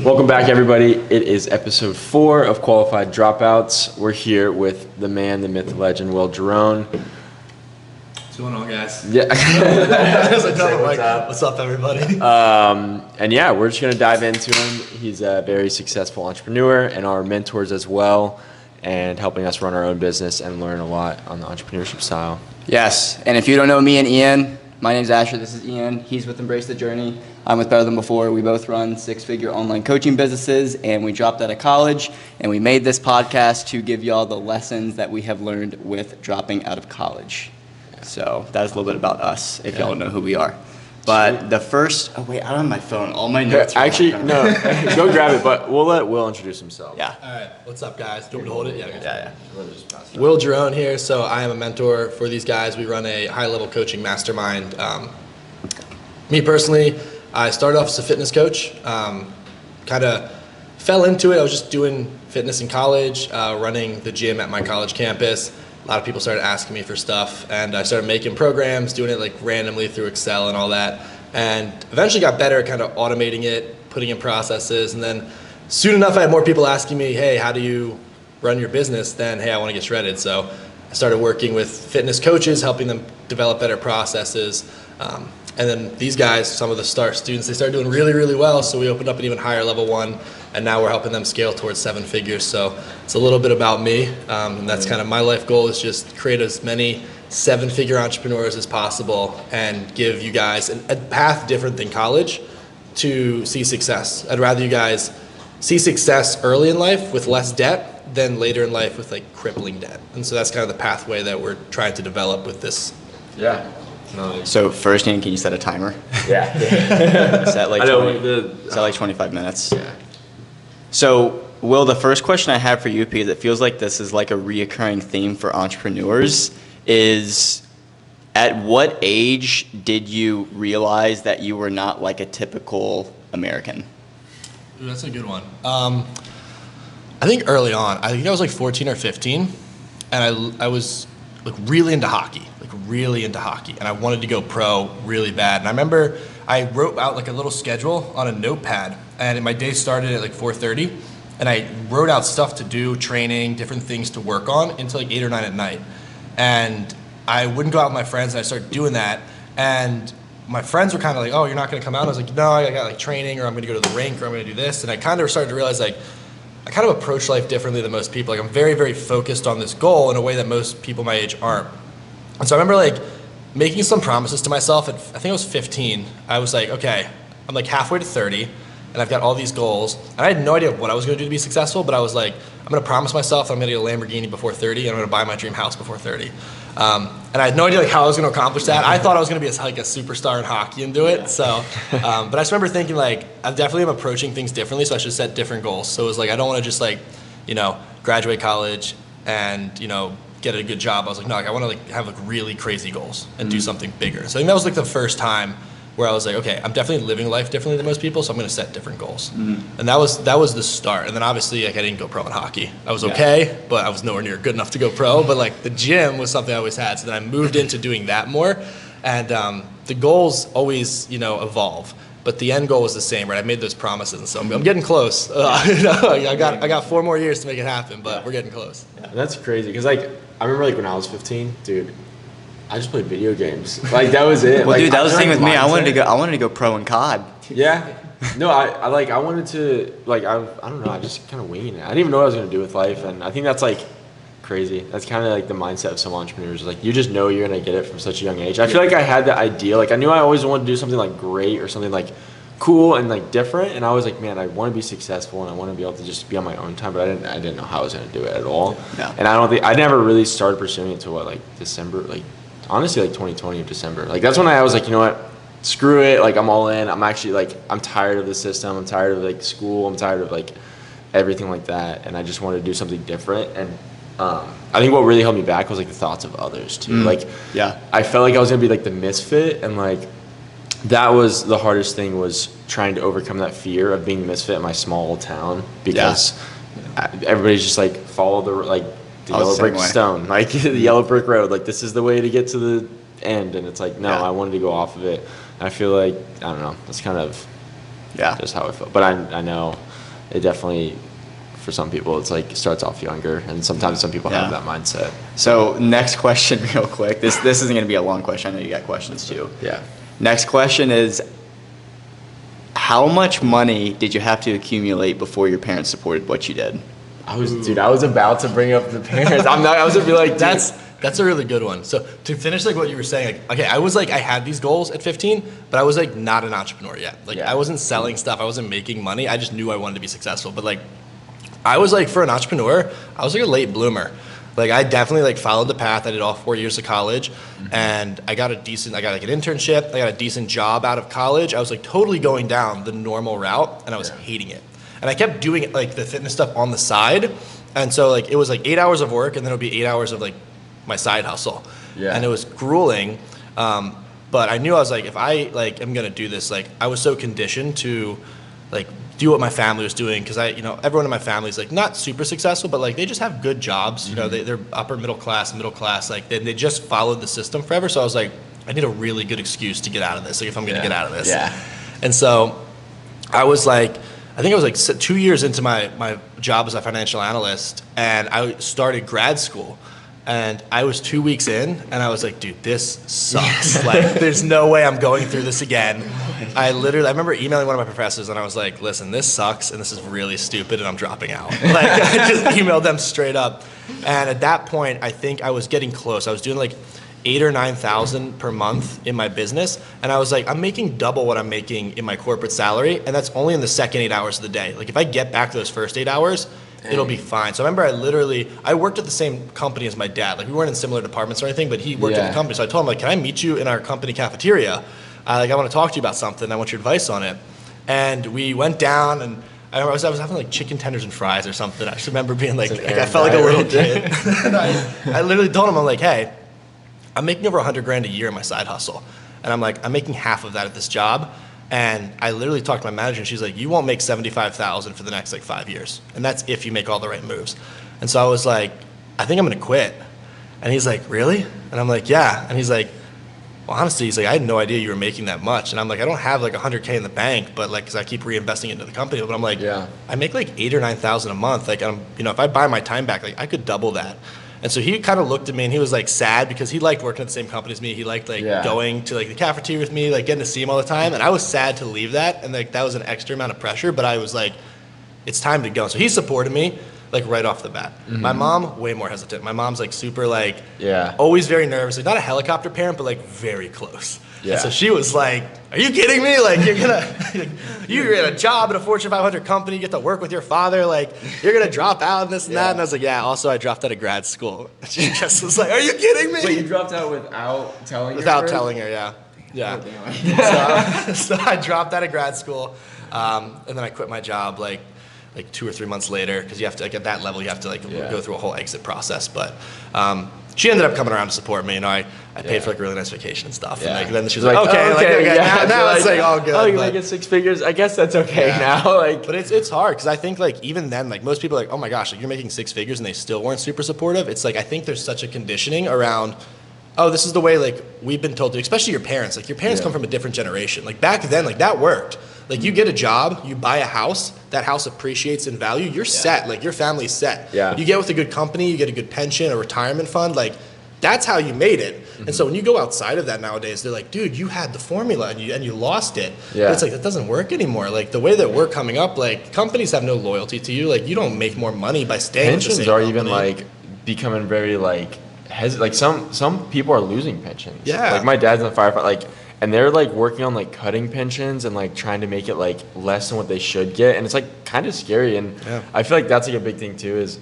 Welcome back, everybody. It is episode 4 of Qualified Dropouts. We're here with the man, the myth, the legend, Will Jerome. What's going on, guys? Yeah. What's up, everybody? And yeah, we're just going to dive into him. He's a very successful entrepreneur and our mentors as well, and helping us run our own business and learn a lot on the entrepreneurship style. Yes, and if you don't know me and Ian, my name's Asher, this is Ian. He's with Embrace the Journey. I'm with Better Than Before. We both run six-figure online coaching businesses, and we dropped out of college, and we made this podcast to give y'all the lessons that we have learned with dropping out of college. So that's a little bit about us, if y'all don't know who we are. But the first, I don't have my phone. All my notes are Actually, no, go grab it, but we'll let Will introduce himself. Yeah. All right, what's up, guys? Do you want me to hold it? Yeah. Will Jerome here. So I am a mentor for these guys. We run a high-level coaching mastermind. Me personally, I started off as a fitness coach. Kind of fell into it. I was just doing fitness in college, running the gym at my college campus. A lot of people started asking me for stuff, and I started making programs, doing it like randomly through Excel and all that, and eventually got better at kind of automating it, putting in processes, and then soon enough I had more people asking me, hey, how do you run your business, than, hey, I want to get shredded. So I started working with fitness coaches, helping them develop better processes, and then these guys, some of the star students, they started doing really, really well, so we opened up an even higher level one, and now we're helping them scale towards 7 figures. So it's a little bit about me, and that's kind of my life goal, is just create as many 7-figure entrepreneurs as possible and give you guys a path different than college to see success. I'd rather you guys see success early in life with less debt than later in life with like crippling debt. And so that's kind of the pathway that we're trying to develop with this. Yeah. No. So first, Ian, can you set a timer? Yeah. Set like 25 minutes. Yeah. So, Will, the first question I have for you, because it feels like this is like a reoccurring theme for entrepreneurs, is at what age did you realize that you were not like a typical American? Ooh, that's a good one. I think early on, I think I was like 14 or 15, and I was like really into hockey, and I wanted to go pro really bad. And I remember I wrote out like a little schedule on a notepad, and my day started at like 4:30, and I wrote out stuff to do, training, different things to work on until like 8 or 9 at night. And I wouldn't go out with my friends, and I started doing that. And my friends were kind of like, oh, you're not going to come out? I was like, no, I got like training, or I'm going to go to the rink, or I'm going to do this. And I kind of started to realize like I kind of approach life differently than most people. Like I'm very, very focused on this goal in a way that most people my age aren't. And so I remember like making some promises to myself at, I think I was 15. I was like, okay, I'm like halfway to 30, and I've got all these goals. And I had no idea what I was going to do to be successful, but I was like, I'm going to promise myself that I'm going to get a Lamborghini before 30, and I'm going to buy my dream house before 30. And I had no idea like how I was going to accomplish that. I thought I was going to be like a superstar in hockey and do it. So, but I just remember thinking like, I definitely am approaching things differently, so I should set different goals. So it was like, I don't want to just like, graduate college and, get a good job. I was like, no, like, I want to like have like really crazy goals and do something bigger. So I think that was like the first time where I was like, okay, I'm definitely living life differently than most people, so I'm going to set different goals. And that was the start. And then obviously like I didn't go pro in hockey. I was okay, but I was nowhere near good enough to go pro. But like the gym was something I always had. So then I moved into doing that more. And the goals always, evolve. But the end goal was the same, right? I made those promises, and so I'm getting close. I got 4 more years to make it happen, but we're getting close. Yeah. That's crazy, because like I remember like when I was 15, dude, I just played video games. Like that was it. Well, like, dude, that was the thing with me. I wanted to go pro in COD. Yeah. No, I wanted to like I don't know. I just kind of winging it. I didn't even know what I was gonna do with life, and I think that's like crazy. That's kind of like the mindset of some entrepreneurs. Like you just know you're gonna get it from such a young age. I feel like I had that idea. Like I knew I always wanted to do something like great or something like cool and like different. And I was like, man, I want to be successful and I want to be able to just be on my own time. But I didn't know how I was gonna do it at all. Yeah. And I never really started pursuing it until like December. Like honestly, like 2020 of December. Like that's when I was like, you know what? Screw it. Like I'm all in. I'm actually like I'm tired of the system. I'm tired of like school. I'm tired of like everything like that. And I just wanted to do something different. And I think what really held me back was like the thoughts of others too. Like, yeah, I felt like I was gonna be like the misfit, and like that was the hardest thing, was trying to overcome that fear of being the misfit in my small town, because everybody's just like follow the yellow brick stone, like the yellow brick road. Like this is the way to get to the end, and it's like no, I wanted to go off of it. And I feel like I don't know. That's kind of just how I felt. But I know it definitely, for some people, it's like starts off younger, and sometimes some people have that mindset. So next question, real quick. This isn't going to be a long question. I know you got questions too. Yeah. Next question is, how much money did you have to accumulate before your parents supported what you did? I was about to bring up the parents. I was gonna be like, dude. That's a really good one. So to finish like what you were saying, like, okay, I had these goals at 15, but I was like not an entrepreneur yet. Like I wasn't selling stuff, I wasn't making money. I just knew I wanted to be successful. But like I was like, for an entrepreneur, I was like a late bloomer. Like I definitely like followed the path. I did all 4 years of college, and I got like an internship. I got a decent job out of college. I was like totally going down the normal route, and I was hating it. And I kept doing like the fitness stuff on the side, and so like it was like 8 hours of work, and then it would be 8 hours of like my side hustle. Yeah. And it was grueling. But I knew I was like, if I like am gonna do this, like I was so conditioned to like do what my family was doing, because everyone in my family is like not super successful, but like they just have good jobs. You know, they're upper middle class, like they just followed the system forever. So I was like, I need a really good excuse to get out of this. Like if I'm gonna get out of this. Yeah. And so I was like, I think I was like 2 years into my job as a financial analyst, and I started grad school. And I was 2 weeks in, and I was like, dude, this sucks. Like, there's no way I'm going through this again. I remember emailing one of my professors, and I was like, listen, this sucks, and this is really stupid, and I'm dropping out. Like, I just emailed them straight up. And at that point, I think I was getting close. I was doing like 8,000 or 9,000 per month in my business, and I was like, I'm making double what I'm making in my corporate salary, and that's only in the second 8 hours of the day. Like, if I get back to those first 8 hours, it'll be fine. So I remember I worked at the same company as my dad. Like we weren't in similar departments or anything, but he worked at the company. So I told him like, can I meet you in our company cafeteria? I want to talk to you about something. I want your advice on it. And we went down, and I was having like chicken tenders and fries or something. I just remember being like I felt like a little kid. And I literally told him, I'm like, hey, I'm making over $100,000 a year in my side hustle. And I'm like, I'm making half of that at this job. And I literally talked to my manager, and she's like, you won't make $75,000 for the next like 5 years. And that's if you make all the right moves. And so I was like, I think I'm going to quit. And he's like, really? And I'm like, yeah. And he's like, well, honestly, he's like, I had no idea you were making that much. And I'm like, I don't have like $100K in the bank, but like, cause I keep reinvesting into the company. But I'm like, I make like 8,000 or 9,000 a month. Like, if I buy my time back, like I could double that. And so he kind of looked at me, and he was like sad, because he liked working at the same company as me. He liked like going to like the cafeteria with me, like getting to see him all the time. And I was sad to leave that, and like that was an extra amount of pressure. But I was like, it's time to go. So he supported me like right off the bat. Mm-hmm. My mom, way more hesitant. My mom's like super like always very nervous. Like not a helicopter parent, but like very close. Yeah. And so she was like, are you kidding me? Like, you're in a job at a Fortune 500 company, you get to work with your father, like, you're going to drop out and this and that. And I was like, yeah, also I dropped out of grad school. She just was like, are you kidding me? Wait, you dropped out without telling her? Without telling her, yeah. So I dropped out of grad school, and then I quit my job like 2 or 3 months later, because you have to, like, at that level, you have to like go through a whole exit process. But she ended up coming around to support me. I paid for like a really nice vacation and stuff. Yeah. And then she was like, okay. Now it's like all good. Oh, you're making 6 figures? I guess that's okay now. Like, but it's hard, because I think like even then, like most people are like, oh my gosh, like you're making 6 figures, and they still weren't super supportive. It's like, I think there's such a conditioning around, oh, this is the way like we've been told to, especially your parents. Like your parents come from a different generation. Like back then, like that worked. Like you get a job, you buy a house, that house appreciates in value, you're set, like your family's set. Yeah. You get with a good company, you get a good pension, a retirement fund, like that's how you made it. Mm-hmm. And so when you go outside of that nowadays, they're like, dude, you had the formula and you lost it. Yeah. But it's like, that doesn't work anymore. Like the way that we're coming up, like companies have no loyalty to you. Like you don't make more money by staying with the same company. Pensions are even like becoming very like some people are losing pensions. Yeah. Like my dad's in the firefighter, like, and they're like working on like cutting pensions and like trying to make it like less than what they should get, and it's like kind of scary. And I feel like that's like a big thing too, is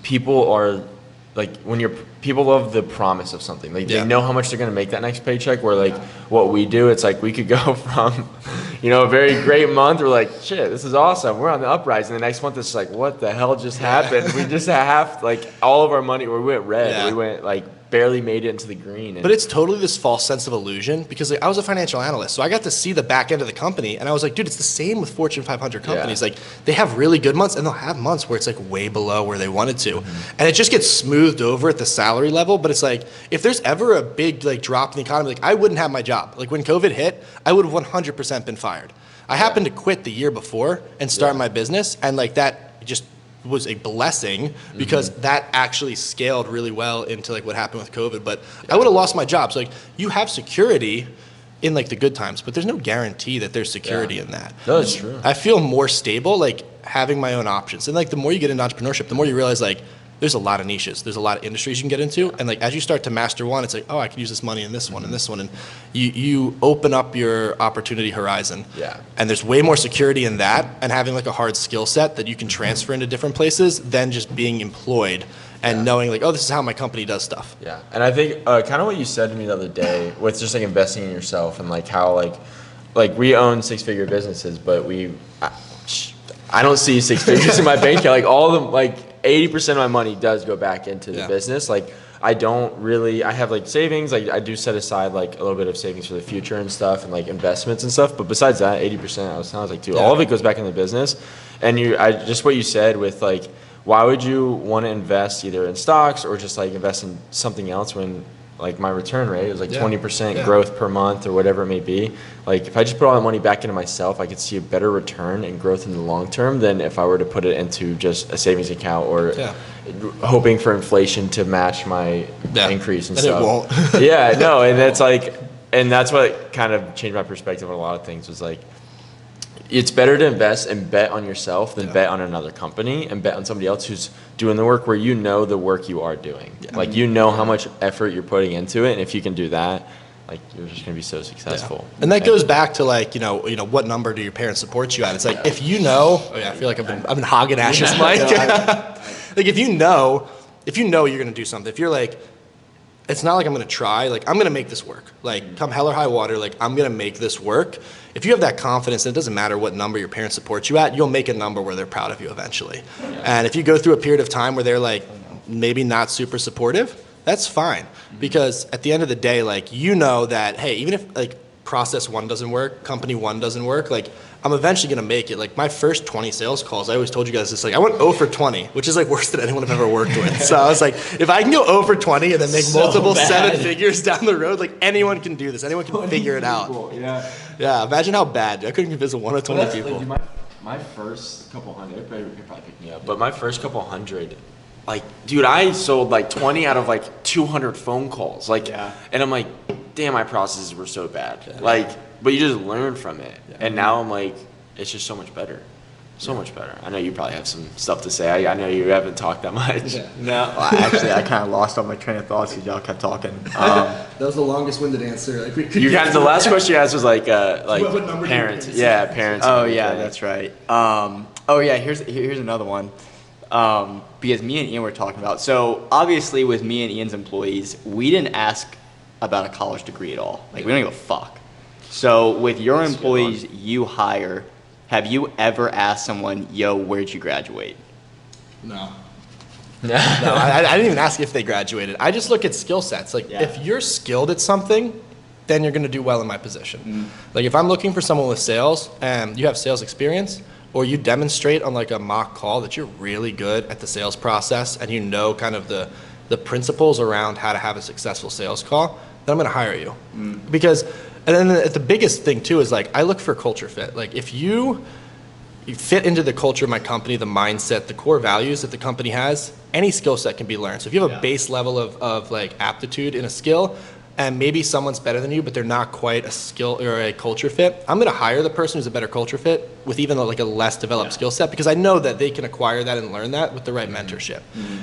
people are like, when people love the promise of something. Like they know how much they're gonna make that next paycheck. Where like what we do, it's like we could go from a very great month, we're like, shit, this is awesome, we're on the uprise, and the next month it's like, what the hell just happened? We just have like all of our money, we went red, we went like barely made it into the green. But it's totally this false sense of illusion, because like, I was a financial analyst, so I got to see the back end of the company, and I was like, dude, it's the same with Fortune 500 companies. Like they have really good months, and they'll have months where it's like way below where they wanted to, and it just gets smoothed over at the salary level. But it's like, if there's ever a big like drop in the economy, like I wouldn't have my job. Like when COVID hit, I would have 100% been fired. I happened to quit the year before and start my business, and like that just was a blessing because that actually scaled really well into like what happened with COVID. But I would have lost my job. So like you have security in like the good times, but there's no guarantee that there's security in that. No, that's true. I feel more stable like having my own options. And like the more you get into entrepreneurship, the more you realize like there's a lot of niches, there's a lot of industries you can get into, and like as you start to master one, it's like, oh, I can use this money in this one and this one, and you open up your opportunity horizon. Yeah. And there's way more security in that, and having like a hard skill set that you can transfer into different places than just being employed and knowing like, oh, this is how my company does stuff. Yeah, and I think kind of what you said to me the other day with just like investing in yourself and like how like we own 6-figure businesses, but I don't see 6 figures in my bank account. Like all of them, like 80% of my money does go back into the business. Like I have like savings, like I do set aside like a little bit of savings for the future and stuff and like investments and stuff. But besides that, 80%, I was like, dude, all of it goes back into the business. And just what you said with like, why would you want to invest either in stocks or just like invest in something else when like my return rate is like 20% growth per month or whatever it may be. Like if I just put all that money back into myself, I could see a better return and growth in the long term than if I were to put it into just a savings account or hoping for inflation to match my increase and stuff. It won't. And that's what kind of changed my perspective on a lot of things was like, it's better to invest and bet on yourself than bet on another company and bet on somebody else who's doing the work where you know the work you are doing. Like you know how much effort you're putting into it, and if you can do that, like you're just gonna be so successful. And that goes back to like you know what number do your parents support you at? It's like if you know, I feel like I've been hogging Ash's mic. Like if you know you're gonna do something, if you're like, it's not like I'm gonna try, like I'm gonna make this work. Like come hell or high water, like I'm gonna make this work. If you have that confidence, and it doesn't matter what number your parents support you at, you'll make a number where they're proud of you eventually. And if you go through a period of time where they're like maybe not super supportive, that's fine. Because at the end of the day, like you know that, hey, even if like process 1 doesn't work, company 1 doesn't work, like I'm eventually gonna make it. Like my first 20 sales calls, I always told you guys this, like I went 0 for 20, which is like worse than anyone I've ever worked with. So I was like, if I can go 0 for 20 and then make multiple 7 figures down the road, like anyone can do this. Anyone can figure it out. Yeah, imagine how bad. I couldn't convince 1 or 20 people. Like, my first couple hundred, you could probably pick me up, but my first couple hundred, like, dude, I sold like 20 out of like 200 phone calls. Like, and I'm like, damn, my processes were so bad. Like, but you just learn from it. And now I'm like, it's just so much better. So much better. I know you probably have some stuff to say. I know you haven't talked that much. No, actually, I kind of lost all my train of thoughts because y'all kept talking. That was the longest-winded answer. Like the last question you asked was like what number parents. Do you parents? Parents. Oh yeah, that's right. Here's another one. Because me and Ian were talking about. So obviously, with me and Ian's employees, we didn't ask about a college degree at all. Like we don't give a fuck. So with your employees you hire, have you ever asked someone, yo, where'd you graduate? No, I didn't even ask if they graduated. I just look at skill sets. Like if you're skilled at something, then you're gonna do well in my position. Like if I'm looking for someone with sales and you have sales experience, or you demonstrate on like a mock call that you're really good at the sales process and you know kind of the principles around how to have a successful sales call, then I'm gonna hire you. Because, and then the biggest thing too is like, I look for culture fit. Like if you fit into the culture of my company, the mindset, the core values that the company has, any skill set can be learned. So if you have a base level of like aptitude in a skill, and maybe someone's better than you, but they're not quite a skill or a culture fit, I'm gonna hire the person who's a better culture fit with even like a less developed skill set, because I know that they can acquire that and learn that with the right mentorship.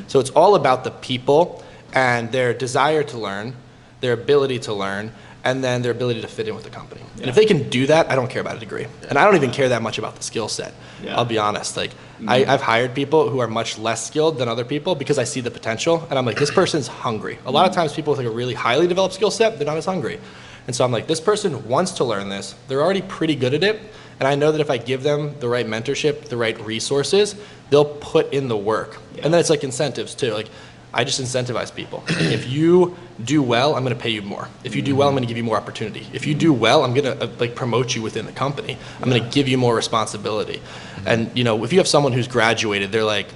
So it's all about the people and their desire to learn, their ability to learn, and then their ability to fit in with the company. And if they can do that, I don't care about a degree. And I don't even care that much about the skill set. I'll be honest. Like I've hired people who are much less skilled than other people because I see the potential and I'm like, this person's hungry. A lot of times people with like a really highly developed skill set, they're not as hungry. And so I'm like, this person wants to learn this. They're already pretty good at it. And I know that if I give them the right mentorship, the right resources, they'll put in the work. And then it's like incentives too. Like I just incentivize people. If you do well, I'm gonna pay you more. If you do well, I'm gonna give you more opportunity. If you do well, I'm gonna like promote you within the company. I'm gonna give you more responsibility. And you know, if you have someone who's graduated, they're like,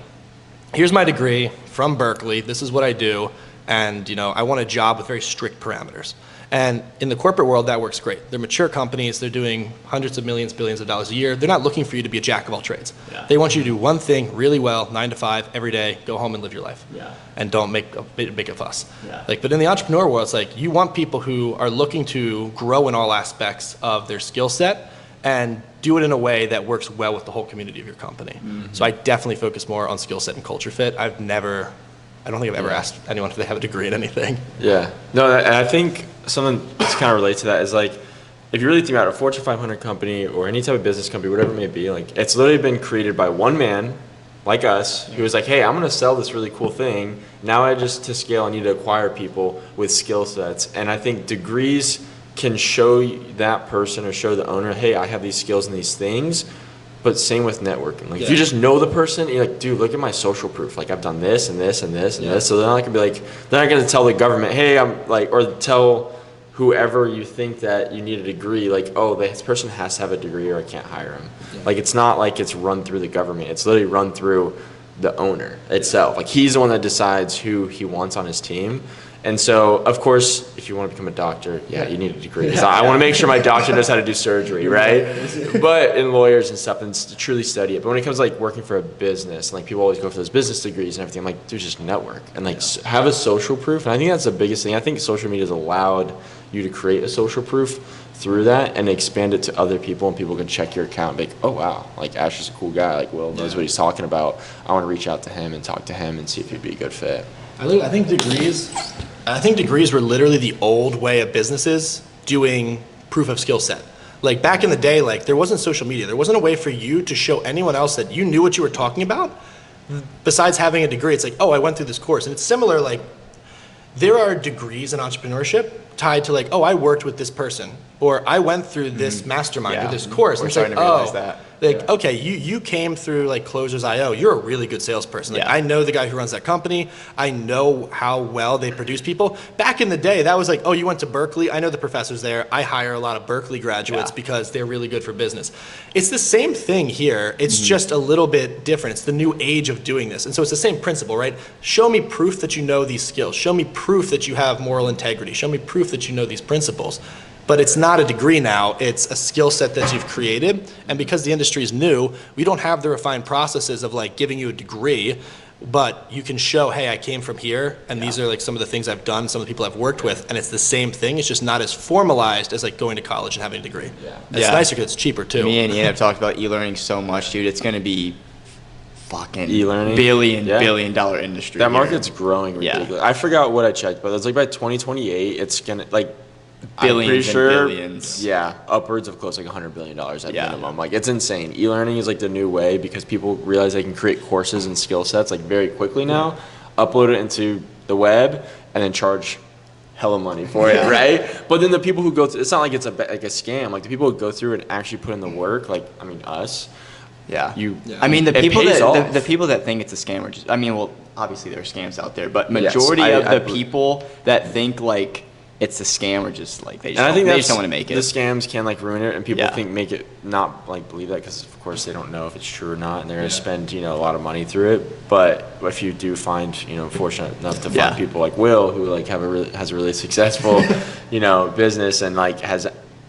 here's my degree from Berkeley, this is what I do, and you know, I want a job with very strict parameters. And in the corporate world, that works great. They're mature companies. They're doing hundreds of millions, billions of dollars a year. They're not looking for you to be a jack of all trades. Yeah. They want you to do one thing really well, 9 to 5, every day, go home and live your life. Yeah. And don't make a fuss. Yeah. But in the entrepreneur world, it's like you want people who are looking to grow in all aspects of their skill set and do it in a way that works well with the whole community of your company. So I definitely focus more on skill set and culture fit. I don't think I've ever asked anyone if they have a degree in anything. Yeah. No, and I think something that's kind of relates to that is like, if you really think about it, a Fortune 500 company or any type of business company, whatever it may be, like it's literally been created by one man like us who was like, hey, I'm going to sell this really cool thing. Now to scale, I need to acquire people with skill sets. And I think degrees can show that person or show the owner, hey, I have these skills and these things. But same with networking. Like if you just know the person, you're like, dude, look at my social proof. Like I've done this and this and this and this. So they're not gonna be like, they're not gonna tell the government, hey, I'm like, or tell whoever you think that you need a degree, like, oh, this person has to have a degree or I can't hire him. Like it's not like it's run through the government. It's literally run through the owner itself. Like he's the one that decides who he wants on his team. And so, of course, if you want to become a doctor, you need a degree. So I want to make sure my doctor knows how to do surgery, right? But in lawyers and stuff, and to truly study it. But when it comes to like working for a business, like people always go for those business degrees and everything. I'm like, dude, just network and like have a social proof. And I think that's the biggest thing. I think social media has allowed you to create a social proof through that and expand it to other people, and people can check your account and be like, oh wow, like Ash is a cool guy. Like Will knows what he's talking about. I want to reach out to him and talk to him and see if he'd be a good fit. I think degrees were literally the old way of businesses doing proof of skill set. Like back in the day, like there wasn't social media. There wasn't a way for you to show anyone else that you knew what you were talking about besides having a degree. It's like, oh, I went through this course. And it's similar, like there are degrees in entrepreneurship tied to like, oh, I worked with this person, or I went through this mastermind or this course. We're and it's like, starting to realize that. Like, okay, you came through like Closers.io. You're a really good salesperson. Like, I know the guy who runs that company. I know how well they produce people. Back in the day, that was like, oh, you went to Berkeley. I know the professors there. I hire a lot of Berkeley graduates because they're really good for business. It's the same thing here. It's just a little bit different. It's the new age of doing this. And so it's the same principle, right? Show me proof that you know these skills. Show me proof that you have moral integrity. Show me proof that you know these principles. But it's not a degree now, it's a skill set that you've created. And because the industry is new, we don't have the refined processes of like giving you a degree, but you can show, hey, I came from here, and these are like some of the things I've done, some of the people I've worked with, and it's the same thing. It's just not as formalized as like going to college and having a degree. It's nicer because it's cheaper too. Me and Ian have talked about e-learning so much, dude. It's going to be fucking E-learning? billion dollar industry. That here. market's growing ridiculous. I forgot what I checked, but it's like by 2028, it's gonna like Billions I'm pretty sure, and billions. Yeah, upwards of close like $100 billion at minimum. Like it's insane. E-learning is like the new way because people realize they can create courses and skill sets like very quickly now, upload it into the web, and then charge hella money for it, right? But then the people who go through, it's not like it's like a scam. Like the people who go through and actually put in the work, like I mean us. Yeah. I mean, the it people pays that off. the people that think it's a scam are just. I mean, well, obviously there are scams out there, but majority of the people that think like it's a scam or just like they just don't want to make it. The scams can like ruin it, and people make it not like believe that because of course they don't know if it's true or not, and they're gonna spend a lot of money through it. But if you do find fortunate enough to find people like Will who like has a really successful business and like has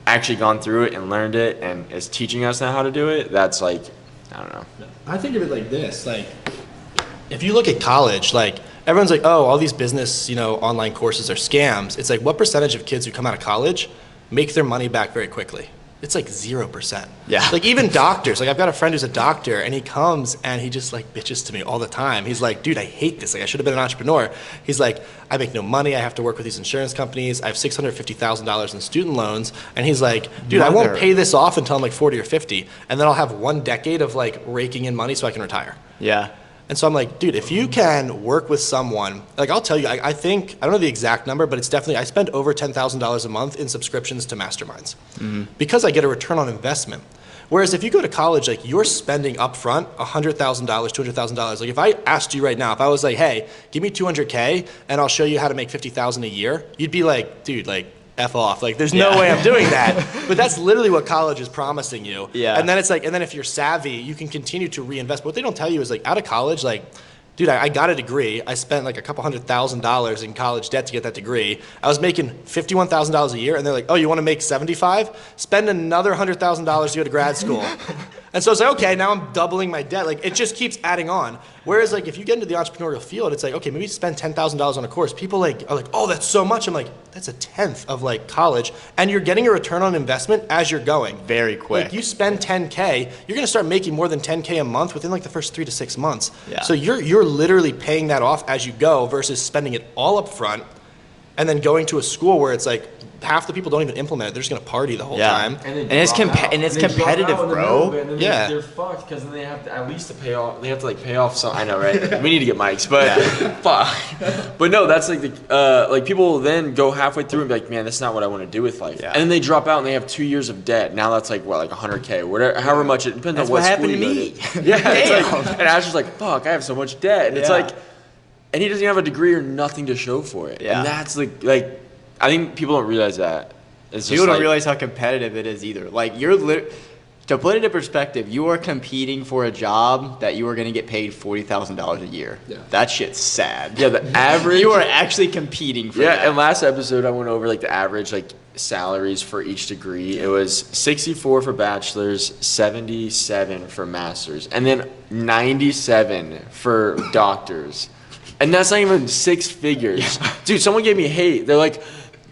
actually gone through it and learned it and is teaching us now how to do it, that's like I don't know. I think of it like this, like if you look at college, like everyone's like, oh, all these business, online courses are scams. It's like, what percentage of kids who come out of college make their money back very quickly? It's like 0%. Yeah. Like even doctors, like I've got a friend who's a doctor and he comes and he just like bitches to me all the time. He's like, dude, I hate this. Like I should have been an entrepreneur. He's like, I make no money. I have to work with these insurance companies. I have $650,000 in student loans. And he's like, dude, I won't pay this off until I'm like 40 or 50. And then I'll have 1 decade of like raking in money so I can retire. Yeah. And so I'm like, dude, if you can work with someone, like I'll tell you, I think, I don't know the exact number, but it's definitely, I spend over $10,000 a month in subscriptions to masterminds because I get a return on investment. Whereas if you go to college, like you're spending upfront $100,000, $200,000. Like if I asked you right now, if I was like, hey, give me $200K and I'll show you how to make $50,000 a year, you'd be like, dude, like F off. Like there's no way I'm doing that. But that's literally what college is promising you. Yeah. And then it's like, and then if you're savvy, you can continue to reinvest. But what they don't tell you is like out of college, like dude, I got a degree. I spent like a couple $100,000 in college debt to get that degree. I was making $51,000 a year, and they're like, oh, you want to make 75? Spend another $100,000 to go to grad school. And so it's like, okay, now I'm doubling my debt. Like, it just keeps adding on. Whereas, like, if you get into the entrepreneurial field, it's like, okay, maybe spend $10,000 on a course. People are like, oh, that's so much. I'm like, that's a tenth of like college, and you're getting a return on investment as you're going. Very quick. Like, you spend 10K, you're gonna start making more than 10K a month within like the first 3 to 6 months. Yeah. So you're literally paying that off as you go versus spending it all up front and then going to a school where it's like half the people don't even implement it. They're just gonna party the whole time. And it's competitive, bro. Yeah. They're fucked because then they have to at least to pay off. They have to like pay off some. I know, right? We need to get mics, but fuck. But no, that's like the like people then go halfway through and be like, man, that's not what I want to do with life. Yeah. And then they drop out and they have 2 years of debt. Now that's like what, like 100K, whatever, however much it depends That's on what what school happened to you me. go to. Yeah, it's like, and Asher's like, fuck, I have so much debt, and it's Yeah. like, and he doesn't have a degree or nothing to show for it. Yeah. And that's like I think people don't realize that. It's just People don't like, realize how competitive it is either. Like to put it in perspective, you are competing for a job that you are going to get paid $40,000 a year. Yeah. That shit's sad. Yeah, the average. You are actually competing for that. And last episode I went over like the average like salaries for each degree. It was 64 for bachelor's, 77 for master's, and then 97 for doctors. And that's not even 6 figures. Dude, someone gave me hate. They're like,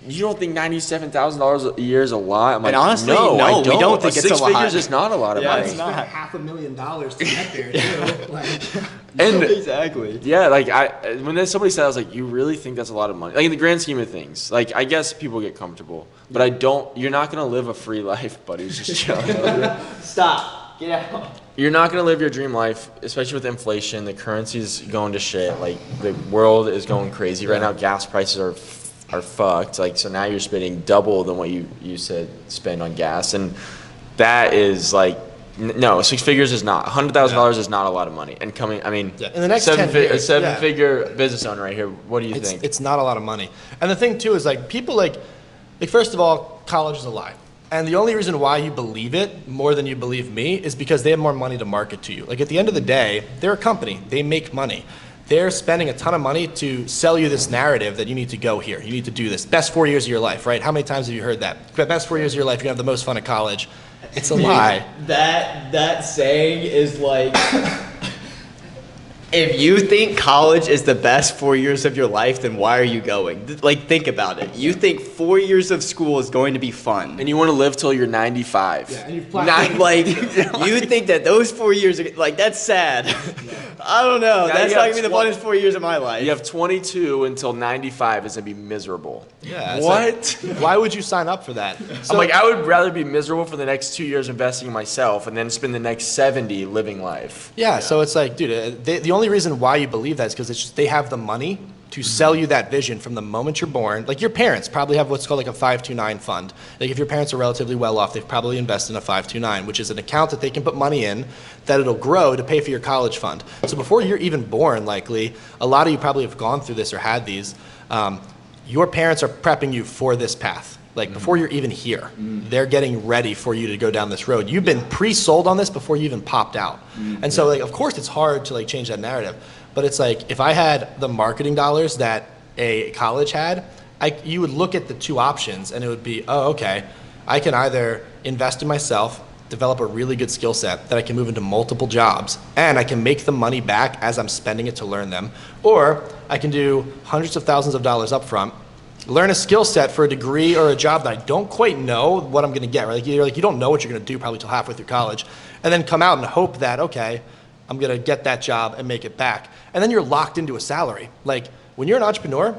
you don't think $97,000 a year is a lot? I'm like, honestly, no, no, I we don't. don't think it's a 6 lot. figures is not a lot of Yeah, money. it's not. $500,000 to get there too. Like, And exactly. yeah, like when then somebody said, I was like, you really think that's a lot of money? Like in the grand scheme of things, like I guess people get comfortable, but I don't. You're not gonna live a free life, buddy. Just chill. Stop. Get out. You're not gonna live your dream life, especially with inflation. The currency's going to shit. Like the world is going crazy right now. Gas prices are fucked. Like so now you're spending double than what you said spend on gas, and that is like. No, 6 figures is not. $100,000 is not a lot of money. And coming, I mean, in the next 10 years, a seven-figure business owner right here. What do you think? It's not a lot of money. And the thing too is like people like first of all, college is a lie. And the only reason why you believe it more than you believe me is because they have more money to market to you. Like at the end of the day, they're a company. They make money. They're spending a ton of money to sell you this narrative that you need to go here. You need to do this. Best 4 years of your life, right? How many times have you heard that? Best 4 years of your life, you're gonna have the most fun at college. It's a lie. That saying is like, if you think college is the best 4 years of your life, then why are you going? Like, think about it. You think 4 years of school is going to be fun. And you want to live till you're 95. Yeah, and you've Like, you think that those 4 years are, like, that's sad. I don't know. Now That's you not have going to be the funnest 4 years of my life. You have 22 until 95 is going to be miserable. Yeah. it's What? like, why would you sign up for that? I'm like, I would rather be miserable for the next 2 years investing in myself and then spend the next 70 living life. Yeah, so it's like, dude, the only reason why you believe that is because it's just they have the money to sell you that vision from the moment you're born. Like your parents probably have what's called like a 529 fund. Like if your parents are relatively well off, they've probably invested in a 529, which is an account that they can put money in that it'll grow to pay for your college fund. So before you're even born, likely, a lot of you probably have gone through this or had these. Your parents are prepping you for this path. Like before you're even here, they're getting ready for you to go down this road. You've been pre-sold on this before you even popped out. And so like, of course it's hard to like change that narrative, but it's like, if I had the marketing dollars that a college had, you would look at the two options and it would be, oh, okay, I can either invest in myself, develop a really good skill set that I can move into multiple jobs and I can make the money back as I'm spending it to learn them, or I can do hundreds of thousands of dollars up front, learn a skill set for a degree or a job that I don't quite know what I'm going to get. Right? Like you don't know what you're going to do probably till halfway through college, and then come out and hope that, okay, I'm going to get that job and make it back. And then you're locked into a salary. Like when you're an entrepreneur,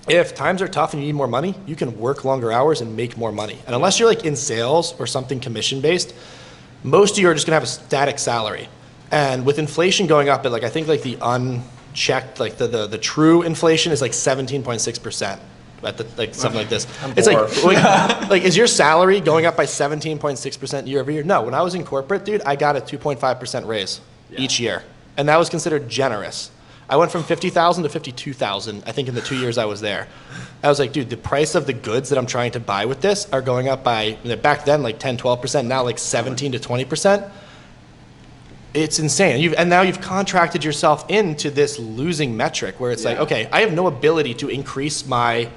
if times are tough and you need more money, you can work longer hours and make more money. And unless you're like in sales or something commission based, most of you are just going to have a static salary. And with inflation going up at like, I think like the unchecked, like the true inflation is like 17.6%. At the, like something like this. It's like is your salary going up by 17.6% year over year? No, when I was in corporate, dude, I got a 2.5% raise each year. And that was considered generous. I went from 50,000 to 52,000, I think in the 2 years I was there. I was like, dude, the price of the goods that I'm trying to buy with this are going up by, back then like 10, 12%, now like 17 to 20%. It's insane. And now you've contracted yourself into this losing metric where it's like, okay, I have no ability to increase my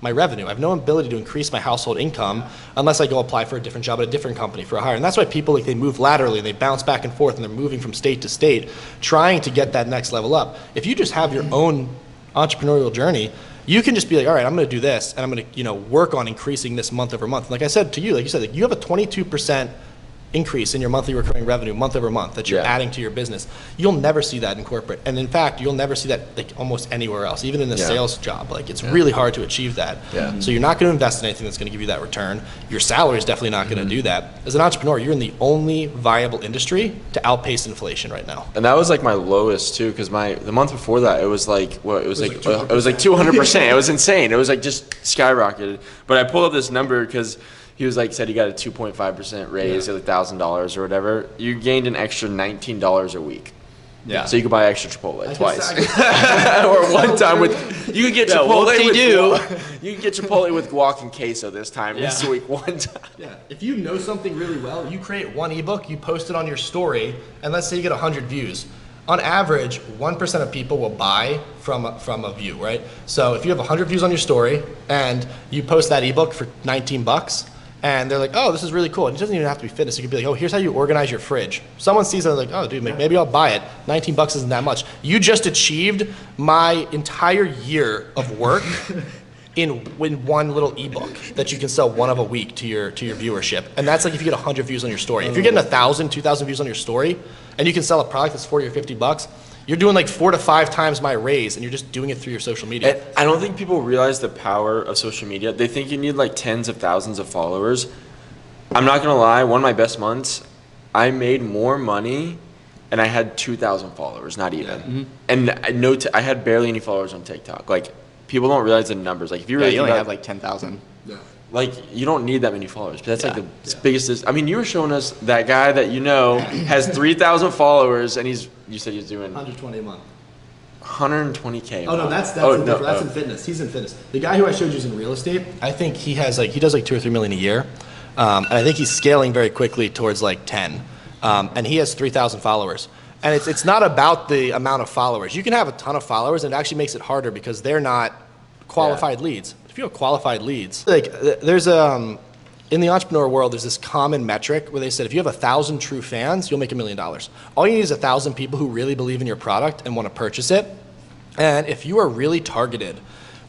revenue. I have no ability to increase my household income unless I go apply for a different job at a different company for a hire. And that's why people, like, they move laterally and they bounce back and forth and they're moving from state to state trying to get that next level up. If you just have your own entrepreneurial journey, you can just be like, all right, I'm going to do this and I'm going to, work on increasing this month over month. Like I said to you, like you said, like, you have a 22% increase in your monthly recurring revenue month over month that you're adding to your business. You'll never see that in corporate. And in fact, you'll never see that, like, almost anywhere else, even in a sales job. Like, it's really hard to achieve that. So you're not going to invest in anything that's going to give you that return. Your salary is definitely not going to do that. As an entrepreneur, you're in the only viable industry to outpace inflation right now. And that was like my lowest too, because the month before that, it was like 200%. It was insane. It was like just skyrocketed. But I pulled up this number because he was like, said he got a 2.5% raise at $1,000 or whatever. You gained an extra $19 a week. Yeah. So you could buy extra Chipotle twice. Or one time you could get Chipotle with guac and queso this time. This week, one time. Yeah. If you know something really well, you create one ebook, you post it on your story, and let's say you get 100 views. On average, 1% of people will buy from a view, right? So if you have 100 views on your story and you post that ebook for $19, and they're like, oh, this is really cool. And it doesn't even have to be fitness. It could be like, oh, here's how you organize your fridge. Someone sees it and they're like, oh, dude, maybe I'll buy it. $19 isn't that much. You just achieved my entire year of work in one little ebook that you can sell one of a week to your viewership. And that's like if you get 100 views on your story. If you're getting 1,000, 2,000 views on your story, and you can sell a product that's 40 or $50, you're doing like 4 to 5 times my raise, and you're just doing it through your social media. And I don't think people realize the power of social media. They think you need like tens of thousands of followers. I'm not gonna lie, one of my best months, I made more money and I had 2,000 followers, not even. And I had barely any followers on TikTok. Like, people don't realize the numbers. Like, if you really you only have like 10,000. Like, you don't need that many followers, but that's like the biggest. I mean, you were showing us that guy that has 3,000 followers, and you said he's doing 120 a month. 120K. Oh no, that's in fitness. He's in fitness. The guy who I showed you is in real estate. I think he does like 2 or 3 million a year, and I think he's scaling very quickly towards like 10, and he has 3,000 followers. And it's not about the amount of followers. You can have a ton of followers, and it actually makes it harder because they're not qualified leads. If you have qualified leads, like there's in the entrepreneur world, there's this common metric where they said if you have 1,000 true fans, you'll make $1 million. All you need is 1,000 people who really believe in your product and want to purchase it. And if you are really targeted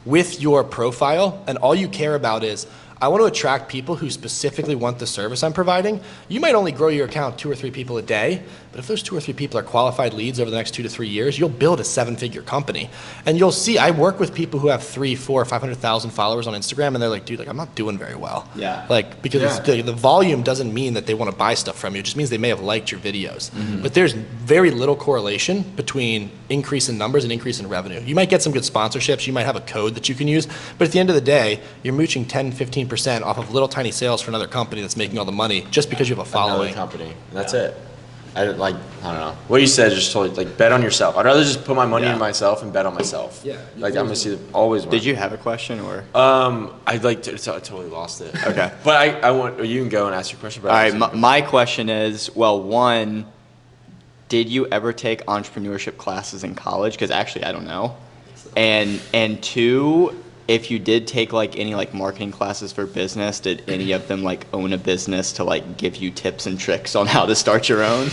with your profile and all you care about is, I want to attract people who specifically want the service I'm providing, you might only grow your account 2 or 3 people a day, but if those 2 or 3 people are qualified leads over the next 2 to 3 years, you'll build a 7-figure company. And you'll see, I work with people who have 3, 4, 500,000 followers on Instagram, and they're like, dude, like, I'm not doing very well. Like, because the volume doesn't mean that they want to buy stuff from you. It just means they may have liked your videos. But there's very little correlation between increase in numbers and increase in revenue. You might get some good sponsorships, you might have a code that you can use, but at the end of the day, you're mooching 10, 15% off of little tiny sales for another company that's making all the money just because you have a following. Another company. That's it. I don't know. What you said just totally, like, bet on yourself. I'd rather just put my money in myself and bet on myself. Like, I'm gonna see always win. Did you have a question or? I totally lost it. Okay. But I want you can go and ask your question. All right. My question is, well, one, did you ever take entrepreneurship classes in college? Because actually, I don't know. And two, if you did take like any like marketing classes for business, did any of them like own a business to like give you tips and tricks on how to start your own?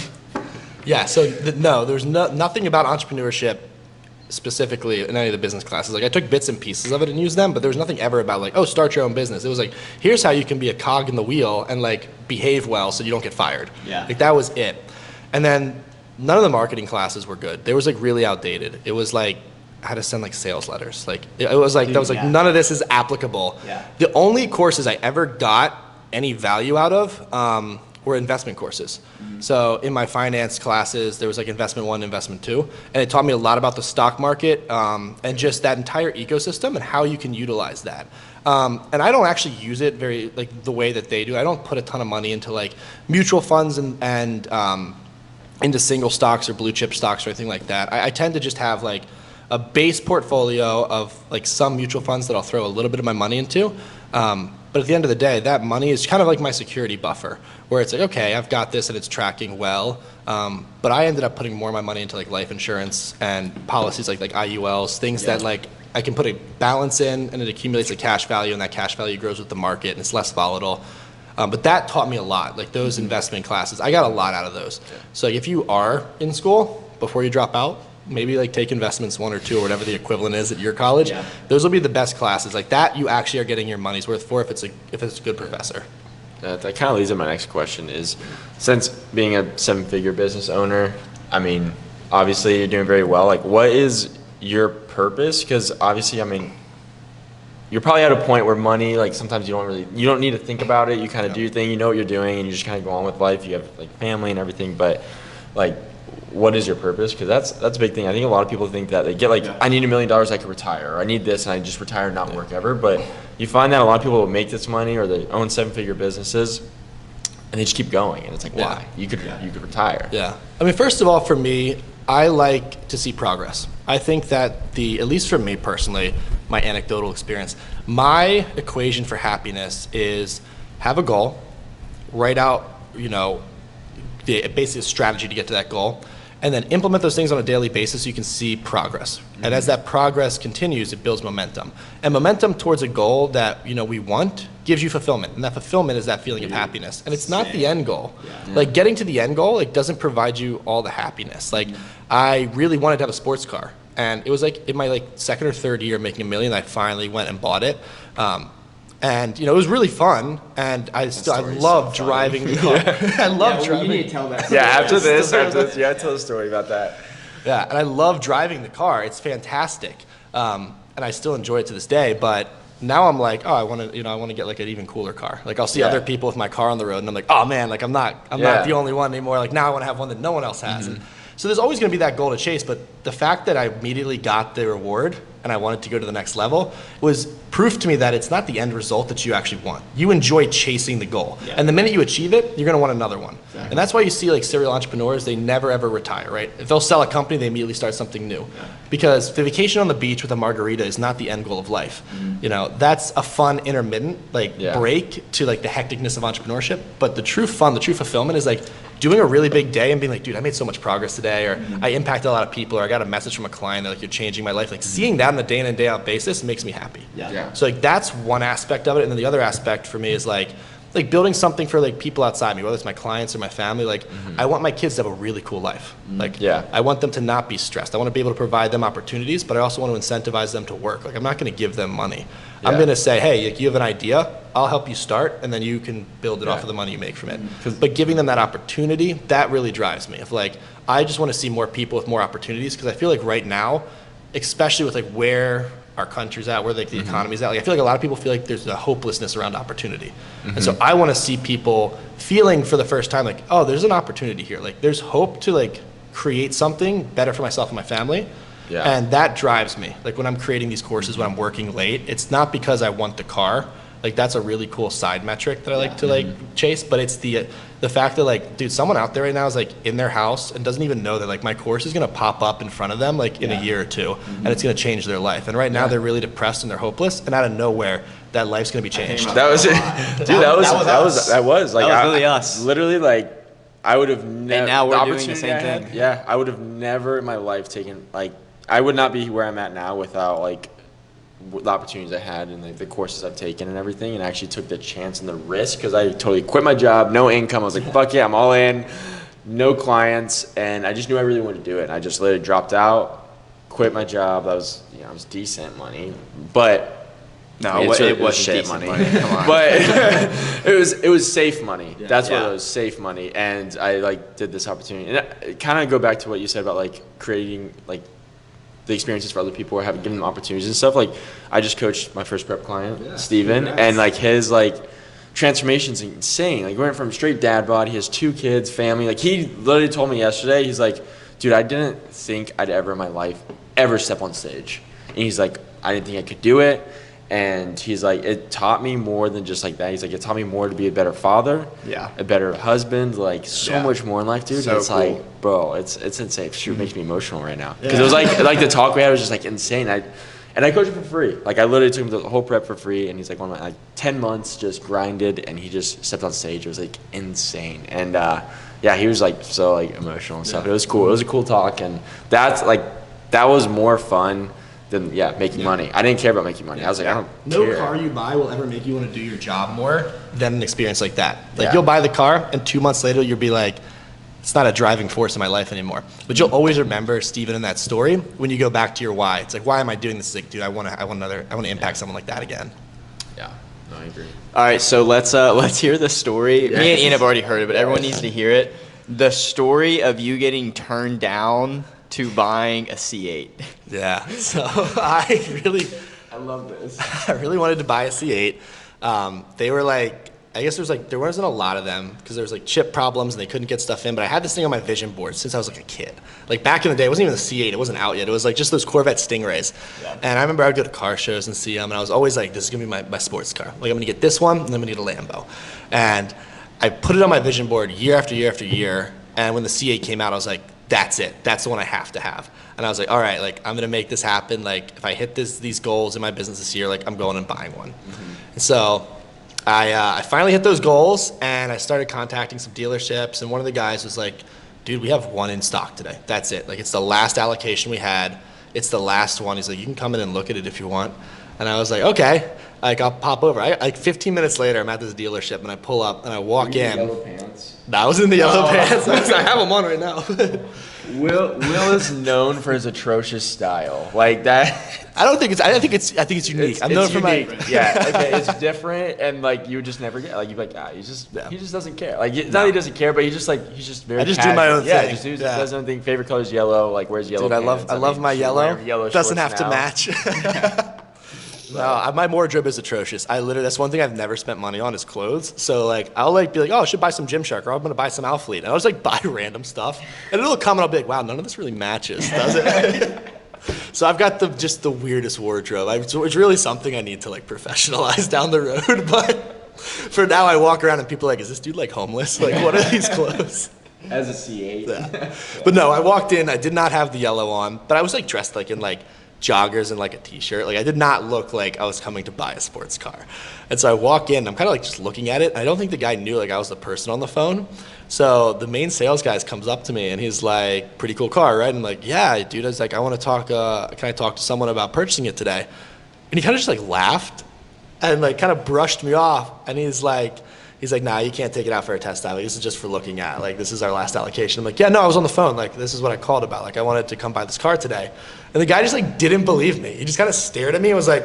Yeah, so no, there's nothing about entrepreneurship specifically in any of the business classes. Like, I took bits and pieces of it and used them, but there was nothing ever about like, oh, start your own business. It was like, here's how you can be a cog in the wheel and like behave well so you don't get fired. Like, that was it. And then none of the marketing classes were good. They was like really outdated. It was like, how to send like sales letters. Like, it was like, none of this is applicable. The only courses I ever got any value out of were investment courses. So in my finance classes, there was like investment 1, investment 2, and it taught me a lot about the stock market and just that entire ecosystem and how you can utilize that. And I don't actually use it very like the way that they do. I don't put a ton of money into like mutual funds and into single stocks or blue chip stocks or anything like that. I tend to just have like a base portfolio of like some mutual funds that I'll throw a little bit of my money into. But at the end of the day, that money is kind of like my security buffer, where it's like, okay, I've got this and it's tracking well. But I ended up putting more of my money into like life insurance and policies like IULs, things that like I can put a balance in and it accumulates a cash value, and that cash value grows with the market and it's less volatile. But that taught me a lot, like those investment classes. I got a lot out of those. Yeah. So if you are in school, before you drop out, maybe like take investments 1 or 2 or whatever the equivalent is at your college. Yeah. Those will be the best classes. Like that you actually are getting your money's worth for if it's a good professor. That kind of leads to my next question is, since being a 7-figure business owner, I mean, obviously you're doing very well. Like what is your purpose? Because obviously, I mean, you're probably at a point where money, like sometimes you don't need to think about it. You kind of do your thing, you know what you're doing, and you just kind of go on with life. You have like family and everything, but like, what is your purpose? Because that's a big thing. I think a lot of people think that they get like, I need $1 million, I could retire, or I need this, and I just retire and not work ever. But you find that a lot of people will make this money, or they own 7-figure businesses, and they just keep going. And it's like, why? You could retire. Yeah. I mean, first of all, for me, I like to see progress. I think that at least for me personally, my anecdotal experience, my equation for happiness is have a goal, write out, basically a strategy to get to that goal, and then implement those things on a daily basis so you can see progress. Mm-hmm. And as that progress continues, it builds momentum. And momentum towards a goal that we want gives you fulfillment. And that fulfillment is that feeling of happiness. And it's not the end goal. Yeah. Like getting to the end goal, like doesn't provide you all the happiness. Like I really wanted to have a sports car. And it was like in my like 2nd or 3rd year making $1 million, I finally went and bought it. And it was really fun, and I love driving the car. I love driving. You need to tell that. Yeah, after this, you gotta tell a story about that. Yeah, and I love driving the car. It's fantastic, and I still enjoy it to this day. But now I'm like, I want to get like an even cooler car. Like I'll see other people with my car on the road, and I'm like, oh man, like I'm not the only one anymore. Like now I want to have one that no one else has. Mm-hmm. And so there's always going to be that goal to chase. But the fact that I immediately got the reward and I wanted to go to the next level was proof to me that it's not the end result that you actually want. You enjoy chasing the goal. Yeah. And the minute you achieve it, you're gonna want another one. Exactly. And that's why you see like serial entrepreneurs, they never ever retire, right? If they'll sell a company, they immediately start something new. Yeah. Because the vacation on the beach with a margarita is not the end goal of life. Mm-hmm. That's a fun intermittent break to like the hecticness of entrepreneurship. But the true fun, the true fulfillment is like doing a really big day and being like, dude, I made so much progress today, or I impacted a lot of people, or I got a message from a client that like you're changing my life. Like seeing that on a day in and day out basis makes me happy. Yeah. So like that's one aspect of it, and then the other aspect for me is like building something for like people outside me, whether it's my clients or my family. Like I want my kids to have a really cool life. I want them to not be stressed. I want to be able to provide them opportunities, but I also want to incentivize them to work. Like I'm not going to give them money. Yeah. I'm going to say, hey, like, you have an idea, I'll help you start, and then you can build it off of the money you make from it. But giving them that opportunity, that really drives me. If like I just want to see more people with more opportunities, because I feel like right now, especially with like where our country's at, where like the economy's at, like I feel like a lot of people feel like there's a hopelessness around opportunity. And so I want to see people feeling for the first time like, oh, there's an opportunity here. Like there's hope to like create something better for myself and my family. Yeah. And that drives me. Like when I'm creating these courses, when I'm working late, it's not because I want the car. Like that's a really cool side metric that I like to like chase, but it's the fact that like, dude, someone out there right now is like in their house and doesn't even know that like my course is gonna pop up in front of them like in a year or two, and it's gonna change their life. And right now they're really depressed and they're hopeless, and out of nowhere that life's gonna be changed. That was it, dude. That was really us. Literally, like I would have never. And now we're doing the same thing. Yeah, I would have never in my life taken I would not be where I'm at now without like the opportunities I had and the courses I've taken and everything, and I actually took the chance and the risk because I totally quit my job, no income. I was like, fuck yeah, I'm all in, no clients, and I just knew I really wanted to do it. And I just literally dropped out, quit my job. That was it was decent money, but it was shit money. Come on. But it was safe money. Yeah. That's what it was, safe money. And I like did this opportunity, and kind of go back to what you said about like creating like the experiences for other people, or giving them opportunities and stuff. Like I just coached my first prep client, Steven, and like his like transformation's insane. Like we went from straight dad bod, he has 2 kids, family. Like he literally told me yesterday, he's like, dude, I didn't think I'd ever in my life ever step on stage. And he's like, I didn't think I could do it. And he's like, it taught me more than just like that. He's like, it taught me more to be a better father, a better husband, like so much more in life, dude. So it's cool. Like, bro, it's insane. It makes me emotional right now because it was like the talk we had was just like insane. And I coached him for free. Like, I literally took him the whole prep for free, and he's like, 10 months just grinded, and he just stepped on stage. It was like insane. And yeah, he was like so like emotional and stuff. It was cool. It was a cool talk, and that was more fun than making money. I didn't care about making money. I was like, I don't No care. car you buy will ever make you want to do your job more than an experience like that. Like, you'll buy the car, and 2 months later, you'll be like, it's not a driving force in my life anymore. But you'll always remember Steven in that story when you go back to your why. It's like, why am I doing this? It's like, dude, I want to impact someone like that again. Yeah, no, I agree. All right, so let's hear the story. Me and Ian have already heard it, but everyone needs to hear it. The story of you getting turned down to buying a C8. Yeah. So I love this. I really wanted to buy a C8. They were like, I guess there wasn't a lot of them because there was like chip problems and they couldn't get stuff in. But I had this thing on my vision board since I was like a kid. Like back in the day, it wasn't even the C8. It wasn't out yet. It was like just those Corvette Stingrays. Yeah. And I remember I would go to car shows and see them. And I was always like, this is going to be my sports car. Like, I'm going to get this one and then I'm going to get a Lambo. And I put it on my vision board year after year after year. And when the C8 came out, I was like, that's it. That's the one I have to have. And I was like, all right, like, I'm going to make this happen. Like, if I hit these goals in my business this year, like, I'm going and buying one. Mm-hmm. And so I finally hit those goals, and I started contacting some dealerships, and one of the guys was like, dude, we have one in stock today. That's it. Like, it's the last allocation we had. It's the last one. He's like, you can come in and look at it if you want. And I was like, okay. Like, I'll pop over. Like 15 minutes later, I'm at this dealership, and I pull up, and I walk in. Yellow pants. I was in the yellow pants. I have them on right now. Will is known for his atrocious style. Like that. I think it's unique. I'm known for my yeah. Okay, it's different, and like you would just never get. Like you'd be like, he just doesn't care. Like it's not that he doesn't care, but he's just very. I just casual. do my own thing. Yeah, just does his own thing. Favorite color is yellow. Like wears yellow. Dude, pants. I love my yellow. Doesn't have to match. No, my wardrobe is atrocious. That's one thing I've never spent money on is clothes. So like I'll like be like, oh, I should buy some Gymshark, or I'm gonna buy some Alphalete. And I'll just like buy random stuff, and it'll come and I'll be like, wow, none of this really matches, does it? So I've got the weirdest wardrobe. It's really something I need to like professionalize down the road. But for now, I walk around and people are like, is this dude like homeless? Like, what are these clothes? As a C8. Yeah. But no, I walked in. I did not have the yellow on, but I was like dressed like in like joggers and like a t-shirt. Like I did not look like I was coming to buy a sports car. And so I walk in, I'm kind of like just looking at it. I don't think the guy knew like I was the person on the phone. So the main sales guy comes up to me and he's like, pretty cool car, right? And I'm like, yeah, dude. I was like, I want to talk, can I talk to someone about purchasing it today? And he kind of just like laughed and like kind of brushed me off. And he's like, nah, you can't take it out for a test drive. Like, this is just for looking at. Like, this is our last allocation. I'm like, yeah, no, I was on the phone. Like, this is what I called about. Like, I wanted to come buy this car today. And the guy just like didn't believe me. He just kind of stared at me and was like,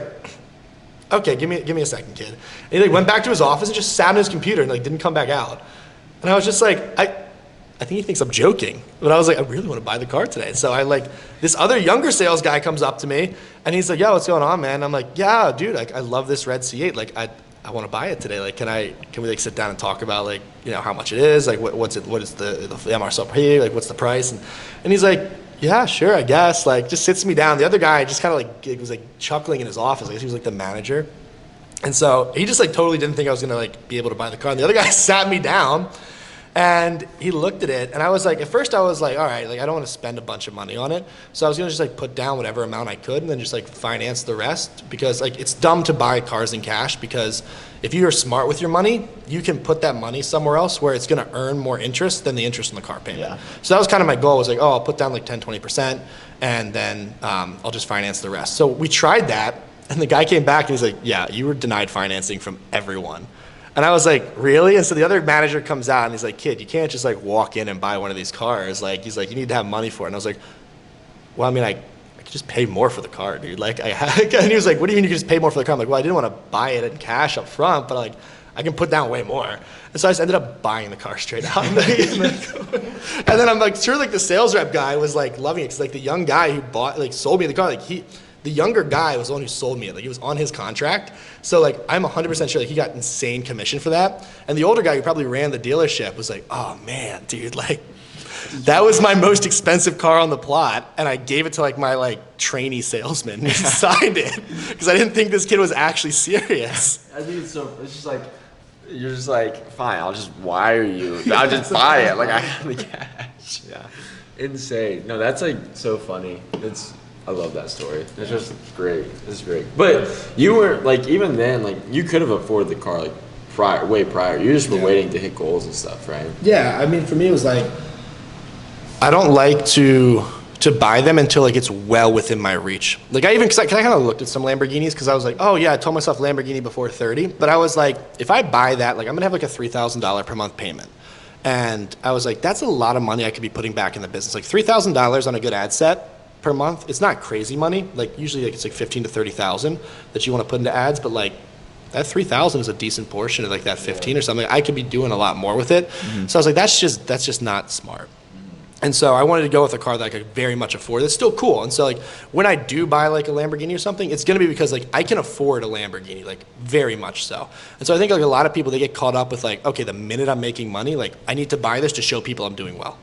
okay, give me a second, kid. And he like went back to his office and just sat on his computer and like didn't come back out. And I was just like, I think he thinks I'm joking. But I was like, I really want to buy the car today. So I like, this other younger sales guy comes up to me and he's like, yo, what's going on, man? I'm like, yeah, dude, like, I love this red C8. Like, I want to buy it today. Like, can we like sit down and talk about like, you know, how much it is? Like, what is the MRSP? Like, what's the price? And he's like, yeah, sure, I guess. Like, just sits me down. The other guy just kind of like was like chuckling in his office. Like, he was like the manager. And so he just like totally didn't think I was gonna like be able to buy the car. And the other guy sat me down and he looked at it and I was like, at first I was like, all right, like I don't want to spend a bunch of money on it. So I was gonna just like put down whatever amount I could and then just like finance the rest, because like it's dumb to buy cars in cash, because if you're smart with your money, you can put that money somewhere else where it's gonna earn more interest than the interest in the car payment. Yeah. So that was kind of my goal, was like, oh, I'll put down like 10-20% and then I'll just finance the rest. So we tried that. And the guy came back and he's like, yeah, you were denied financing from everyone. And I was like, really? And so the other manager comes out and he's like, kid, you can't just like walk in and buy one of these cars. Like, he's like, you need to have money for it. And I was like, well, I mean, I could just pay more for the car, dude. Like, and he was like, what do you mean you can just pay more for the car? I'm like, well, I didn't want to buy it in cash up front, but like, I can put down way more. And so I just ended up buying the car straight out. And then I'm like, sure, like the sales rep guy was like loving it, because like the young guy who sold me the car, like the younger guy was the one who sold me it. Like, he was on his contract. So like, I'm 100% sure like he got insane commission for that. And the older guy who probably ran the dealership was like, oh man, dude, like that was my most expensive car on the plot. And I gave it to like my like trainee salesman who signed it, because I didn't think this kid was actually serious. I think it's just like, you're just like, fine, I'll just wire you. I'll just buy it. Like, I have the cash. Yeah. Insane. No, that's like so funny. I love that story. It's just great. It's great. But you were like, even then, like you could have afforded the car like way prior. You just were waiting to hit goals and stuff, right? Yeah, I mean, for me, it was like, I don't like to buy them until like it's well within my reach. Like I kind of looked at some Lamborghinis because I was like, oh yeah, I told myself Lamborghini before 30, but I was like, if I buy that, like I'm gonna have like a $3,000 per month payment. And I was like, that's a lot of money I could be putting back in the business. Like $3,000 on a good ad set per month, it's not crazy money. Like usually like it's like 15 to 30,000 that you want to put into ads, but like that 3,000 is a decent portion of like that 15 or something. I could be doing a lot more with it. So I was like, that's just not smart. And so I wanted to go with a car that I could very much afford. It's still cool. And so like when I do buy like a Lamborghini or something, it's going to be because like I can afford a Lamborghini, like very much so. And so I think like a lot of people, they get caught up with like, okay, the minute I'm making money, like I need to buy this to show people I'm doing well.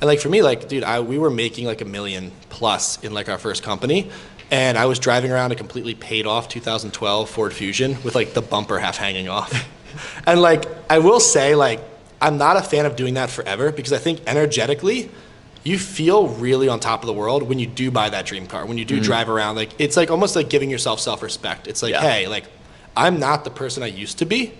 And like for me, like, dude, we were making like $1 million plus in like our first company. And I was driving around a completely paid off 2012 Ford Fusion with like the bumper half hanging off. And like, I will say like, I'm not a fan of doing that forever because I think energetically, you feel really on top of the world when you do buy that dream car, when you do drive around. Like it's like almost like giving yourself self-respect. It's like, hey, like I'm not the person I used to be.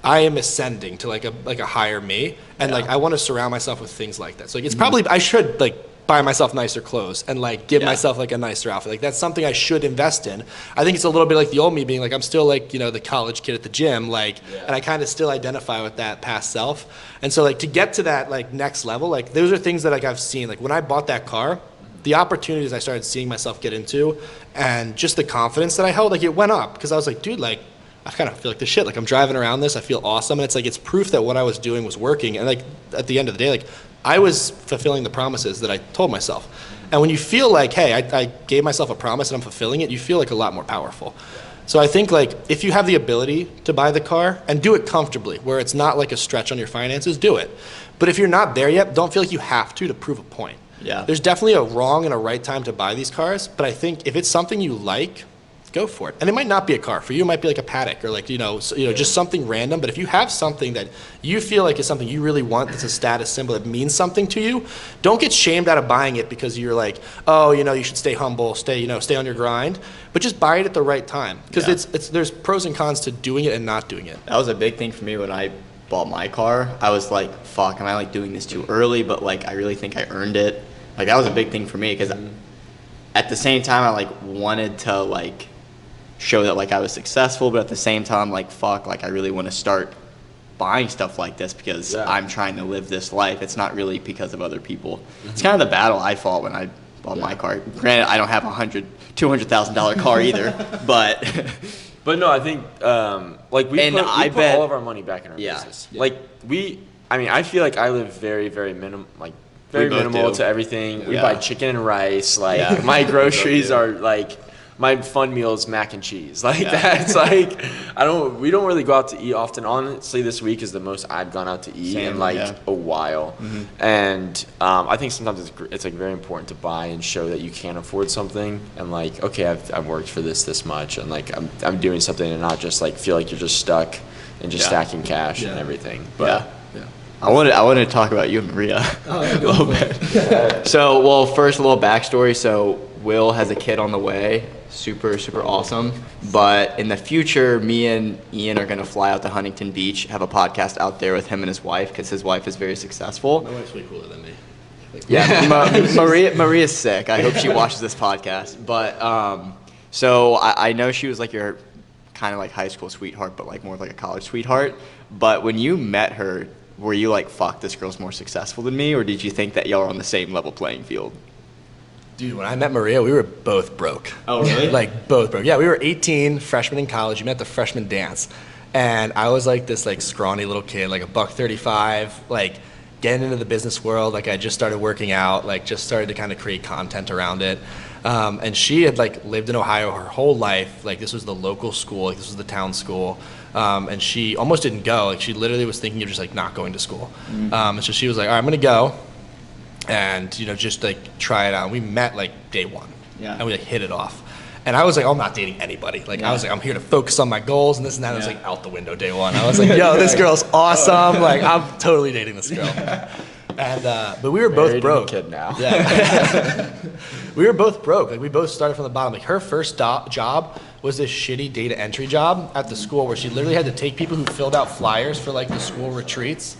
I am ascending to like a higher me, and like I want to surround myself with things like that. So like it's probably I should like buy myself nicer clothes and like give myself like a nicer outfit. Like that's something I should invest in. I think it's a little bit like the old me being like I'm still like, you know, the college kid at the gym, like and I kind of still identify with that past self. And so like to get to that like next level, like those are things that like I've seen. Like when I bought that car, the opportunities I started seeing myself get into and just the confidence that I held, like it went up because I was like, dude, like I kind of feel like the shit. Like I'm driving around this, I feel awesome, and it's like it's proof that what I was doing was working. And like at the end of the day, like I was fulfilling the promises that I told myself. And when you feel like, hey, I gave myself a promise and I'm fulfilling it, you feel like a lot more powerful. So I think like if you have the ability to buy the car and do it comfortably, where it's not like a stretch on your finances, do it. But if you're not there yet, don't feel like you have to prove a point. Yeah. There's definitely a wrong and a right time to buy these cars, but I think if it's something you like, go for it. And it might not be a car. For you, it might be like a paddock or like, just something random. But if you have something that you feel like is something you really want, that's a status symbol that means something to you, don't get shamed out of buying it because you're like, oh, you should stay humble, stay on your grind. But just buy it at the right time because there's pros and cons to doing it and not doing it. That was a big thing for me when I bought my car. I was like, fuck, am I like doing this too early? But like, I really think I earned it. Like that was a big thing for me because at the same time, I like wanted to like show that like I was successful, but at the same time, like fuck, like I really want to start buying stuff like this because I'm trying to live this life. It's not really because of other people. It's kind of the battle I fought when I bought my car. Granted, I don't have $200,000 car either, but But no, I think like we put all of our money back in our business. Yeah. Like I feel like I live very, very minimal to everything. We buy chicken and rice. Like my groceries are like my fun meal is mac and cheese. Like that's like we don't really go out to eat often. Honestly, this week is the most I've gone out to eat in like a while. And I think sometimes it's like very important to buy and show that you can afford something and like, okay, I've worked for this much and like I'm doing something and not just like feel like you're just stuck and just stacking cash and everything. But I wanted to talk about you and Maria a little bit. So, well, first a little backstory. So Will has a kid on the way. Super, super awesome. But in the future, me and Ian are going to fly out to Huntington Beach, have a podcast out there with him and his wife because his wife is very successful. My wife's way cooler than me. Maria's sick. I hope she watches this podcast. But so I know she was like your kind of like high school sweetheart, but like more of like a college sweetheart. But when you met her, were you like, fuck, this girl's more successful than me? Or did you think that y'all were on the same level playing field? Dude, when I met Maria, we were both broke. Oh, really? Like, both broke. Yeah, we were 18, freshmen in college. We met at the freshman dance. And I was like this like scrawny little kid, like $135, like getting into the business world. Like I just started working out, like just started to kind of create content around it. And she had like lived in Ohio her whole life. Like this was the local school, like this was the town school. And she almost didn't go. Like she literally was thinking of just like not going to school. And so she was like, all right, I'm gonna go. And just like try it out. We met like day one, and we like hit it off. And I was like, oh, I'm not dating anybody. Like I was like, I'm here to focus on my goals and this and that. I was like out the window day one. I was like, yo, this girl's awesome. Like I'm totally dating this girl. And but we were both Married broke. and a kid now. Yeah. We were both broke. Like we both started from the bottom. Like her first job was this shitty data entry job at the school where she literally had to take people who filled out flyers for like the school retreats.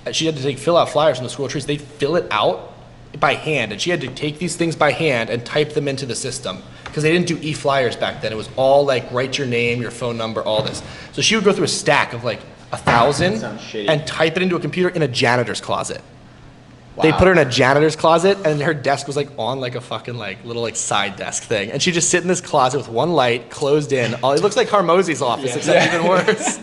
And she had to fill out flyers from the school retreats. They'd fill it out by hand, and she had to take these things by hand and type them into the system because they didn't do e-flyers back then. It was all like write your name, your phone number, all this. So she would go through a stack of like 1,000 and type it into a computer in a janitor's closet. Wow. They put her in a janitor's closet, and her desk was like on like a fucking like little like side desk thing, and she'd just sit in this closet with one light closed in. It looks like Harmosi's office, except even worse.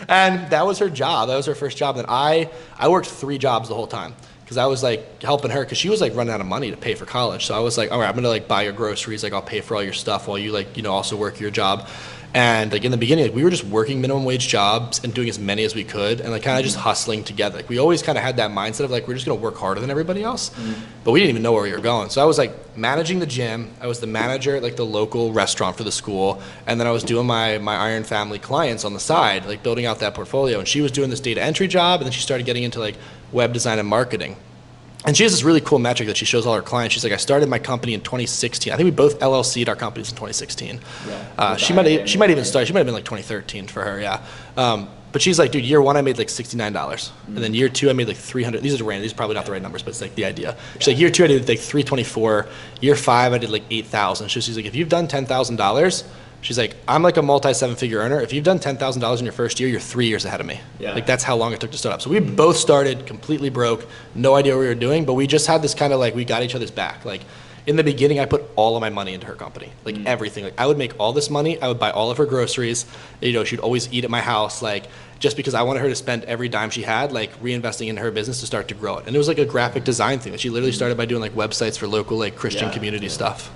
And that was her job. That was her first job. And I worked 3 jobs the whole time because I was like helping her because she was like running out of money to pay for college. So I was like, all right, I'm gonna like buy your groceries. Like I'll pay for all your stuff while you like also work your job. And like in the beginning, like, we were just working minimum wage jobs and doing as many as we could and like kind of just hustling together. Like we always kind of had that mindset of like we're just gonna work harder than everybody else, but we didn't even know where we were going. So I was like managing the gym. I was the manager at like the local restaurant for the school, and then I was doing my Iron Family clients on the side, like building out that portfolio. And she was doing this data entry job, and then she started getting into like web design and marketing. And she has this really cool metric that she shows all her clients. She's like, I started my company in 2016. I think we both LLC'd our companies in 2016. Yeah. She might even start. She might have been like 2013 for her. Yeah. But she's like, dude, year 1 I made like $69, and then year 2 I made like 300. These are random. These are probably not the right numbers, but it's like the idea. She's like, year 2 I did like 324. Year 5 I did like 8,000. She's like, if you've done $10,000. She's like, I'm like a multi-7-figure earner. If you've done $10,000 in your first year, you're 3 years ahead of me. Yeah. Like that's how long it took to start up. So we both started completely broke, no idea what we were doing, but we just had this kind of like, we got each other's back. Like in the beginning, I put all of my money into her company, like everything. Like I would make all this money. I would buy all of her groceries. She'd always eat at my house, like just because I wanted her to spend every dime she had, like reinvesting in her business to start to grow it. And it was like a graphic design thing that she literally started by doing like websites for local like Christian community stuff.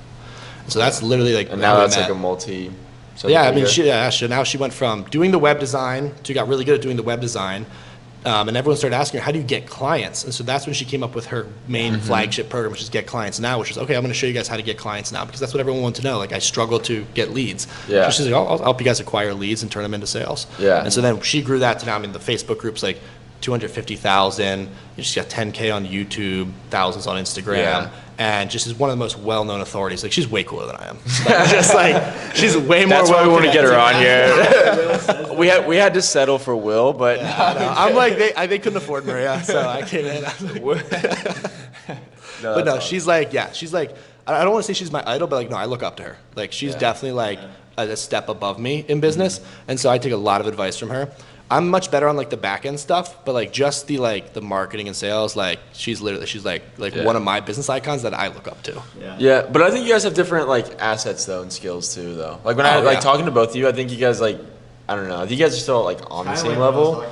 So that's literally like, and now that's like a multi. Yeah, I mean, so now she went from doing the web design to got really good at doing the web design, and everyone started asking her, how do you get clients? And so that's when she came up with her main flagship program, which is Get Clients Now, which is, okay, I'm going to show you guys how to get clients now, because that's what everyone wanted to know. Like, I struggle to get leads. Yeah. So she's like, I'll help you guys acquire leads and turn them into sales. Yeah. And so then she grew that to now, I mean, the Facebook group's like 250,000. She's got 10K on YouTube, thousands on Instagram, and just is one of the most well-known authorities. Like she's way cooler than I am. Like, just like she's way more. That's why we want to get her on here. we had to settle for Will, but I'm like they couldn't afford Maria, so I came in. I was like, but no, awesome. she's like I don't want to say she's my idol, but like no, I look up to her. Like she's definitely like a step above me in business, and so I take a lot of advice from her. I'm much better on like the back end stuff, but like just the marketing and sales, like she's like one of my business icons that I look up to. Yeah, but I think you guys have different like assets though and skills too though. Like when talking to both of you, I think you guys like, I don't know, I think you guys are still like on the same level.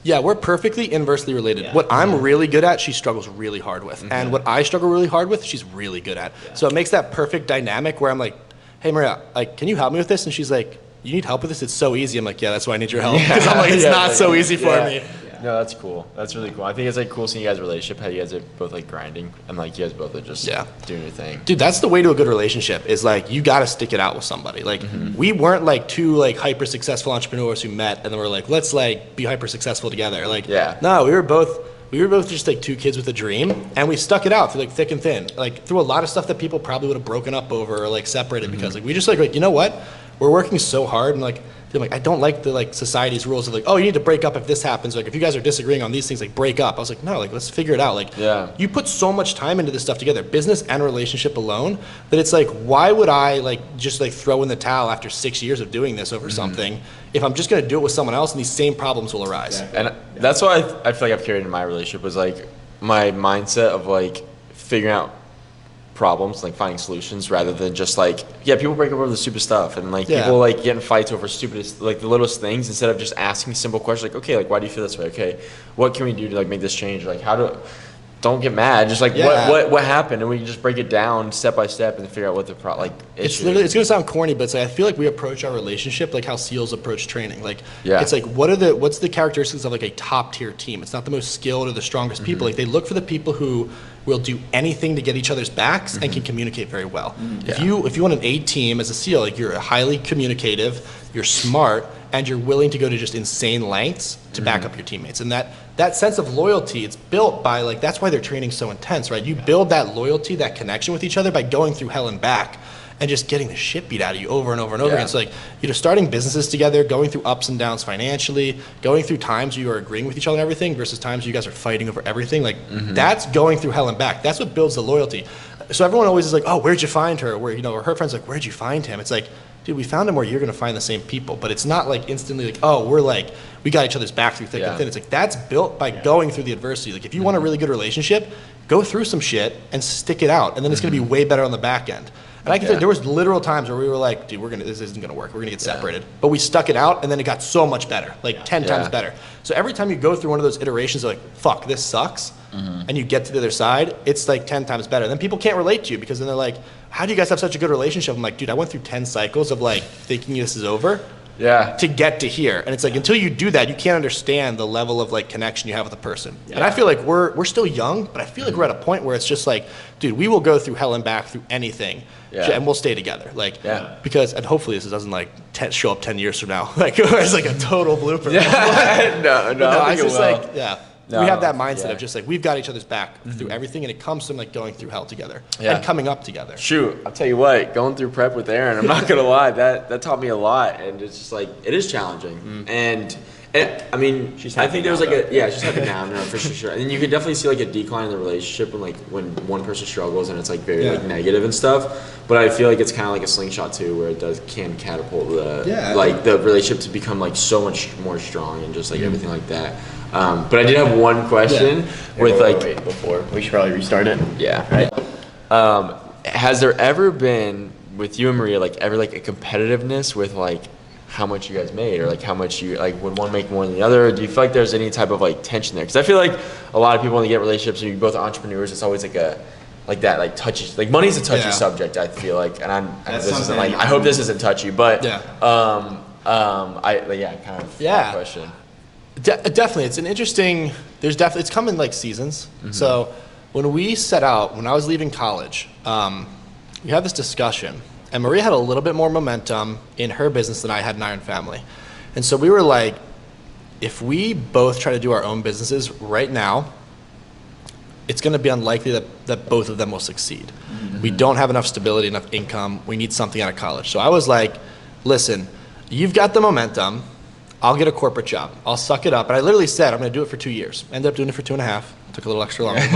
Yeah, we're perfectly inversely related. Yeah. What I'm really good at, she struggles really hard with. Mm-hmm. And what I struggle really hard with, she's really good at. Yeah. So it makes that perfect dynamic where I'm like, hey Maria, like, can you help me with this? And she's like, you need help with this? It's so easy. I'm like, yeah, that's why I need your help. Because I'm like, it's not so easy for me. No, that's cool. That's really cool. I think it's like cool seeing you guys' relationship, how you guys are both like grinding and like you guys both are just doing your thing. Dude, that's the way to a good relationship is like you got to stick it out with somebody. Like we weren't like two like hyper successful entrepreneurs who met and then we're like, let's like be hyper successful together. Like, no, we were both just like two kids with a dream, and we stuck it out through like thick and thin, like through a lot of stuff that people probably would have broken up over or like separated because like we just like you know what, we're working so hard and like I don't like the like society's rules of like, oh, you need to break up if this happens. Like if you guys are disagreeing on these things, like break up. I was like, no, like let's figure it out. Like you put so much time into this stuff together, business and relationship alone, that it's like, why would I like just like throw in the towel after 6 years of doing this over something if I'm just gonna do it with someone else and these same problems will arise? And that's why I feel like I've carried in my relationship was like my mindset of like figuring out problems, like finding solutions rather than just like, people break up over the stupid stuff and like people like get in fights over stupidest, like the littlest things instead of just asking simple questions like, okay, like why do you feel this way? Okay, what can we do to like make this change? Like don't get mad, just like what happened, and we can just break it down step by step and figure out what the it's gonna sound corny, but it's like I feel like we approach our relationship like how SEALs approach training. Like it's like what's the characteristics of like a top tier team? It's not the most skilled or the strongest people. Like they look for the people who will do anything to get each other's backs and can communicate very well. If you want an A team as a SEAL, like you're highly communicative, you're smart, and you're willing to go to just insane lengths to back up your teammates. And that sense of loyalty, it's built by, like, that's why their training's so intense, right? You build that loyalty, that connection with each other by going through hell and back and just getting the shit beat out of you over and over and over again. So, like, starting businesses together, going through ups and downs financially, going through times where you are agreeing with each other and everything versus times where you guys are fighting over everything. Like, that's going through hell and back. That's what builds the loyalty. So everyone always is like, oh, where'd you find her? Where, or her friend's like, where'd you find him? It's like, dude, we found him where you're going to find the same people. But it's not like instantly like, oh, we got each other's back through thick and thin. It's like, that's built by going through the adversity. Like, if you want a really good relationship, go through some shit and stick it out. And then it's going to be way better on the back end. And I can tell you, there was literal times where we were like, dude, this isn't going to work. We're going to get separated. But we stuck it out, and then it got so much better, like 10 times better. So every time you go through one of those iterations of like, fuck, this sucks, and you get to the other side, it's like 10 times better. Then people can't relate to you because then they're like, how do you guys have such a good relationship? I'm like, dude, I went through 10 cycles of like thinking this is over to get to here. And it's like, until you do that, you can't understand the level of like connection you have with a person. And I feel like we're still young, but I feel like we're at a point where it's just like, dude, we will go through hell and back through anything. And we'll stay together, like, because, and hopefully this doesn't like show up 10 years from now, like it's like a total blooper. No, I just like, we have that mindset of just like, we've got each other's back through everything, and it comes from like going through hell together and coming up together. Shoot, I'll tell you what, going through prep with Aaron, I'm not gonna lie, that taught me a lot, and it's just like, it is challenging, and I mean, I think there was like she's happy now, no, for sure. And you can definitely see like a decline in the relationship when one person struggles and it's like very like negative and stuff. But I feel like it's kind of like a slingshot too, where it can catapult the relationship to become like so much more strong and just like everything like that. But I did have one question wait, before we should probably restart it. Has there ever been with you and Maria like ever like a competitiveness with like how much you guys made, or like how much you like would one make more than the other? Or do you feel like there's any type of like tension there? Because I feel like a lot of people when they get relationships, and you're both entrepreneurs, it's always like that like touchy, like money's a touchy subject. I feel like, and this isn't like, I hope this isn't touchy, but kind of question. Definitely, it's an interesting. It's come in like seasons. So when I was leaving college, we had this discussion. And Maria had a little bit more momentum in her business than I had in Iron Family. And so we were like, if we both try to do our own businesses right now, it's going to be unlikely that both of them will succeed. We don't have enough stability, enough income. We need something out of college. So I was like, listen, you've got the momentum. I'll get a corporate job. I'll suck it up. And I literally said, I'm going to do it for 2 years. Ended up doing it for 2.5. Took a little extra longer.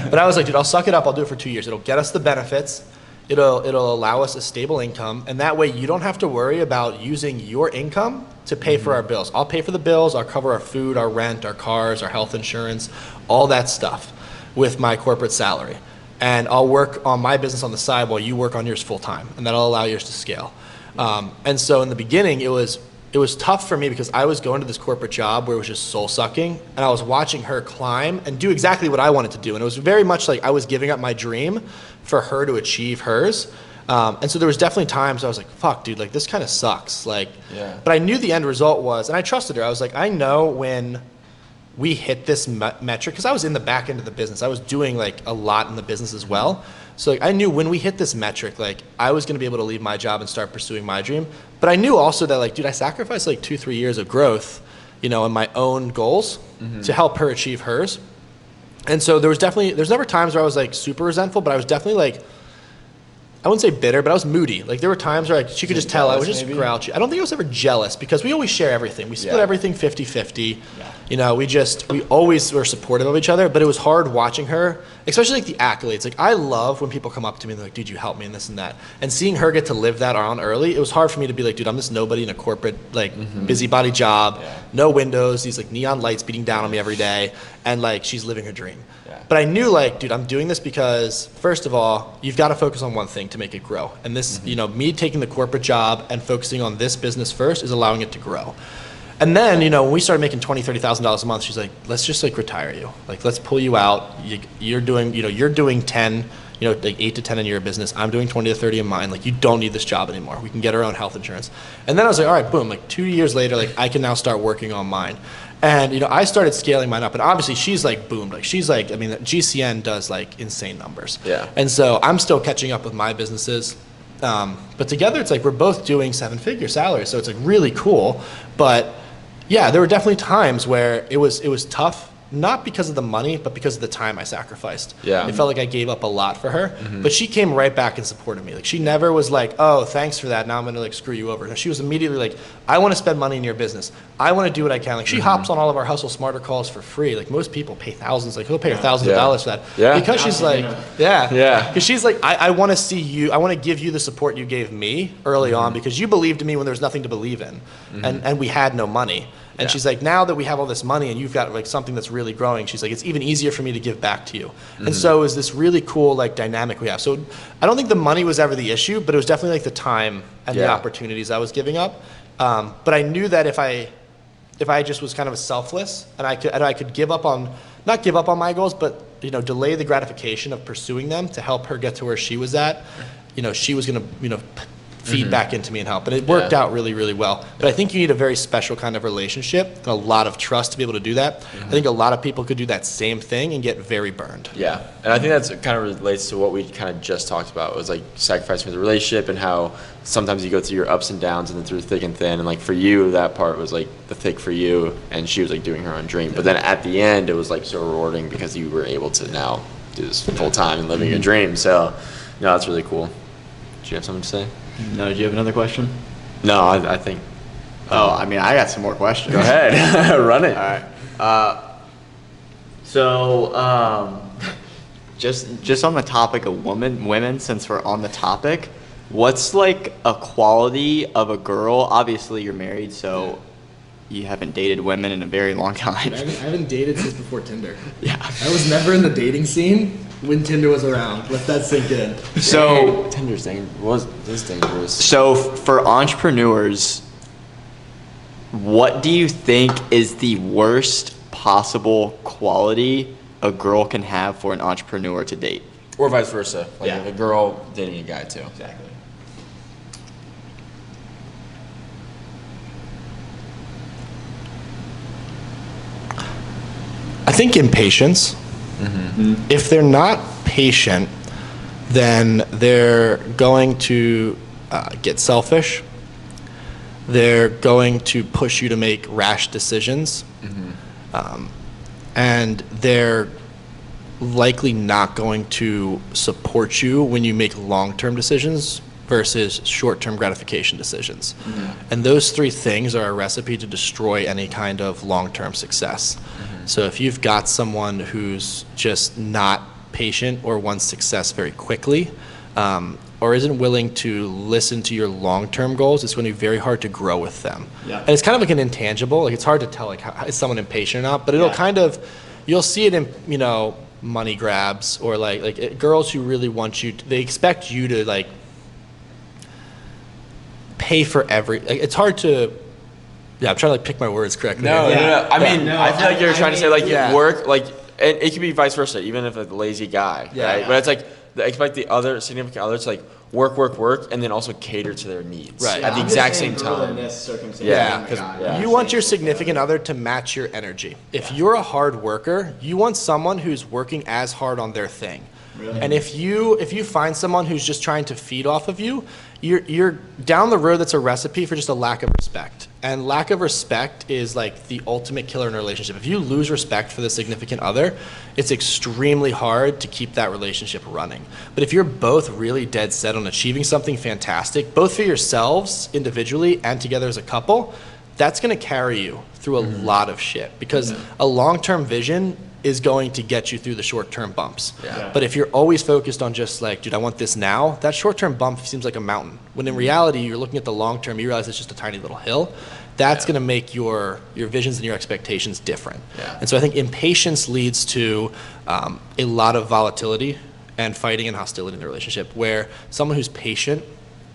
But I was like, dude, I'll suck it up. I'll do it for 2 years. It'll get us the benefits. It'll allow us a stable income, and that way you don't have to worry about using your income to pay for our bills. I'll pay for the bills, I'll cover our food, our rent, our cars, our health insurance, all that stuff with my corporate salary. And I'll work on my business on the side while you work on yours full time, and that'll allow yours to scale. And so in the beginning, it was tough for me because I was going to this corporate job where it was just soul sucking, and I was watching her climb and do exactly what I wanted to do. And it was very much like I was giving up my dream for her to achieve hers. And so there was definitely times I was like, fuck, dude, like this kind of sucks. Like, but I knew the end result was, and I trusted her. I was like, I know when we hit this metric, because I was in the back end of the business. I was doing like a lot in the business as well. So like, I knew when we hit this metric, like I was going to be able to leave my job and start pursuing my dream. But I knew also that like, dude, I sacrificed like 2-3 years of growth, in my own goals to help her achieve hers. And so there's never times where I was like super resentful, but I was definitely like, I wouldn't say bitter, but I was moody. Like there were times where she could just tell I was just grouchy. I don't think I was ever jealous because we always share everything. We split everything 50-50. We always were supportive of each other, but it was hard watching her, especially like the accolades. Like I love when people come up to me and they're like, dude, you helped me in this and that. And seeing her get to live that on early, it was hard for me to be like, dude, I'm this nobody in a corporate, like busybody job, no windows, these like neon lights beating down on me every day. And like, she's living her dream. But I knew like, dude, I'm doing this because first of all, you've got to focus on one thing to make it grow. And this, me taking the corporate job and focusing on this business first is allowing it to grow. And then, when we started making $20,000, $30,000 a month, she's like, let's just like retire you. Like, let's pull you out. You're doing 10, like 8 to 10 in your business. I'm doing 20 to 30 in mine. Like, you don't need this job anymore. We can get our own health insurance. And then I was like, all right, boom. Like 2 years later, like I can now start working on mine. And, you know, I started scaling mine up, and obviously she's like boomed. Like she's like, I mean, GCN does like insane numbers. Yeah. And so I'm still catching up with my businesses. But together it's like we're both doing 7-figure salaries. So it's like really cool. But yeah, there were definitely times where it was tough. Not because of the money, but because of the time I sacrificed. Yeah. It felt like I gave up a lot for her, but she came right back and supported me. Like she never was like, oh, thanks for that. Now I'm going to like screw you over. No, she was immediately like, I want to spend money in your business. I want to do what I can. Like she hops on all of our Hustle Smarter calls for free. Like most people pay thousands. Like who'll pay her thousands of dollars for that? Yeah. Because she's like, Yeah. Because she's like, I want to see you. I want to give you the support you gave me early on because you believed in me when there was nothing to believe in, and we had no money. And she's like, now that we have all this money and you've got like something that's really growing, she's like, it's even easier for me to give back to you. And so it was this really cool like dynamic we have. So I don't think the money was ever the issue, but it was definitely like the time and the opportunities I was giving up. But I knew that if I just was kind of selfless and I could give up on, not give up on my goals, but you know, delay the gratification of pursuing them to help her get to where she was at, you know, she was going to, you know, feed back into me and help. And it worked out really, really well. But I think you need a very special kind of relationship and a lot of trust to be able to do that. I think a lot of people could do that same thing and get very burned. Yeah. And I think that's kind of relates to what we kind of just talked about, was like sacrificing for the relationship and how sometimes you go through your ups and downs and then through thick and thin. And like for you, that part was like the thick for you and she was like doing her own dream. But then at the end, it was like so rewarding because you were able to now do this full time and living your dream. So, no, that's really cool. Do you have something to say? No, do you have another question? No, I think. Oh, I mean, I got some more questions. Go ahead. Run it. All right. So, just on the topic of women, since we're on the topic, what's like a quality of a girl? Obviously, you're married, so you haven't dated women in a very long time. I haven't dated since before Tinder. Yeah. I was never in the dating scene when Tinder was around. Let that sink in. So Tinder's dangerous. Dangerous. So for entrepreneurs, what do you think is the worst possible quality a girl can have for an entrepreneur to date? Or vice versa. Like Yeah. a girl dating a guy too. Exactly. I think impatience. If they're not patient, then they're going to get selfish. They're going to push you to make rash decisions. And they're likely not going to support you when you make long-term decisions versus short-term gratification decisions. And those three things are a recipe to destroy any kind of long-term success. So if you've got someone who's just not patient or wants success very quickly, or isn't willing to listen to your long-term goals, it's going to be very hard to grow with them. And it's kind of like an intangible. Like it's hard to tell like how, is someone impatient or not, but it'll kind of, you'll see it in, you know, money grabs or like girls who really want you to, they expect you to like pay for every, like, it's hard to, I'm trying to like pick my words correctly. No. I mean, I feel like you're trying to say like yeah. work, like, and it could be vice versa, even if it's a lazy guy, right? But it's like, expect the other significant other to like work, and then also cater to their needs at the exact same time. You want your significant other to match your energy. If you're a hard worker, you want someone who's working as hard on their thing. And if you find someone who's just trying to feed off of you, you're down the road. That's a recipe for just a lack of respect. And lack of respect is like the ultimate killer in a relationship. If you lose respect for the significant other, it's extremely hard to keep that relationship running. But if you're both really dead set on achieving something fantastic, both for yourselves individually and together as a couple, that's going to carry you through a lot of shit. Because a long-term vision is going to get you through the short-term bumps. But if you're always focused on just like, dude, I want this now, that short-term bump seems like a mountain. When in reality, you're looking at the long-term, you realize it's just a tiny little hill. That's going to make your visions and your expectations different. And so I think impatience leads to a lot of volatility and fighting and hostility in the relationship, where someone who's patient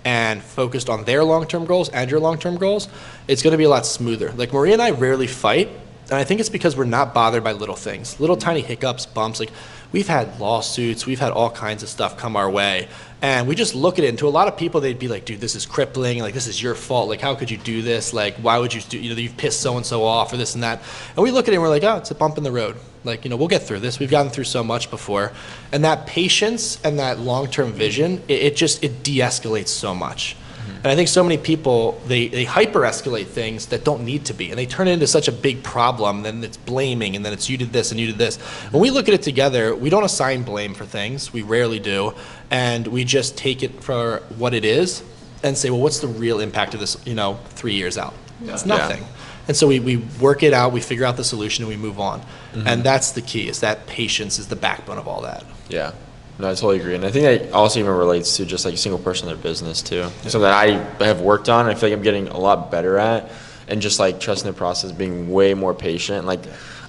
and focused on their long-term goals and your long-term goals, it's going to be a lot smoother. Like Maria and I rarely fight. And I think it's because we're not bothered by little things, little tiny hiccups, bumps. Like we've had lawsuits, we've had all kinds of stuff come our way. And we just look at it, and to a lot of people, they'd be like, dude, this is crippling. Like, this is your fault. Like, how could you do this? Like, why would you do, you've pissed so-and-so off or this and that. And we look at it and we're like, oh, it's a bump in the road. Like, we'll get through this. We've gotten through so much before. And that patience and that long-term vision, it de-escalates so much. And I think so many people, they hyper-escalate things that don't need to be. And they turn it into such a big problem, then it's blaming, and then it's you did this and you did this. When we look at it together, we don't assign blame for things. We rarely do. And we just take it for what it is and say, well, what's the real impact of this, 3 years out? Yeah. It's nothing. Yeah. And so we work it out, we figure out the solution, and we move on. And that's the key, is that patience is the backbone of all that. Yeah. No, I totally agree. And I think that also even relates to just like a single person in their business too. Something that I have worked on, I feel like I'm getting a lot better at, and just like trusting the process, being way more patient. Like,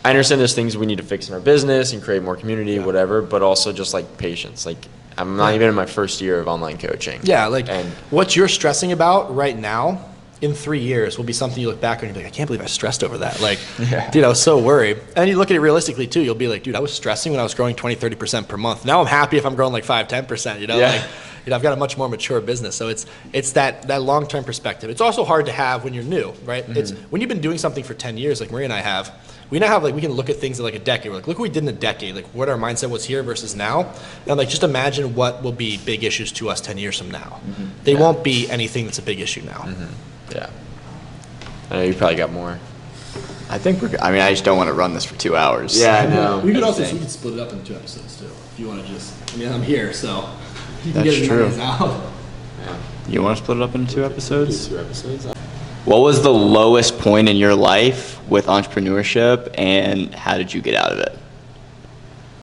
I understand there's things we need to fix in our business and create more community, whatever, but also just like patience. Like, I'm not even in my first year of online coaching. Yeah, like what you're stressing about right now, in 3 years will be something you look back on and you're like, I can't believe I stressed over that. Like, dude, I was so worried. And you look at it realistically too, you'll be like, dude, I was stressing when I was growing 20, 30% per month. Now I'm happy if I'm growing like 5, 10%, like, I've got a much more mature business. So it's that long-term perspective. It's also hard to have when you're new, right? It's when you've been doing something for 10 years, like Maria and I have, we now have like, we can look at things in like a decade. We're like, look what we did in a decade, like what our mindset was here versus now. And like, just imagine what will be big issues to us 10 years from now. They won't be anything that's a big issue now. Yeah. I know you probably got more. I think I just don't want to run this for 2 hours. Yeah, I know. We could split it up into 2 episodes too. If you want to just, I'm here, so you can That's get true. Out. Yeah. You want to split it up into 2 episodes? 2 episodes. What was the lowest point in your life with entrepreneurship, and how did you get out of it?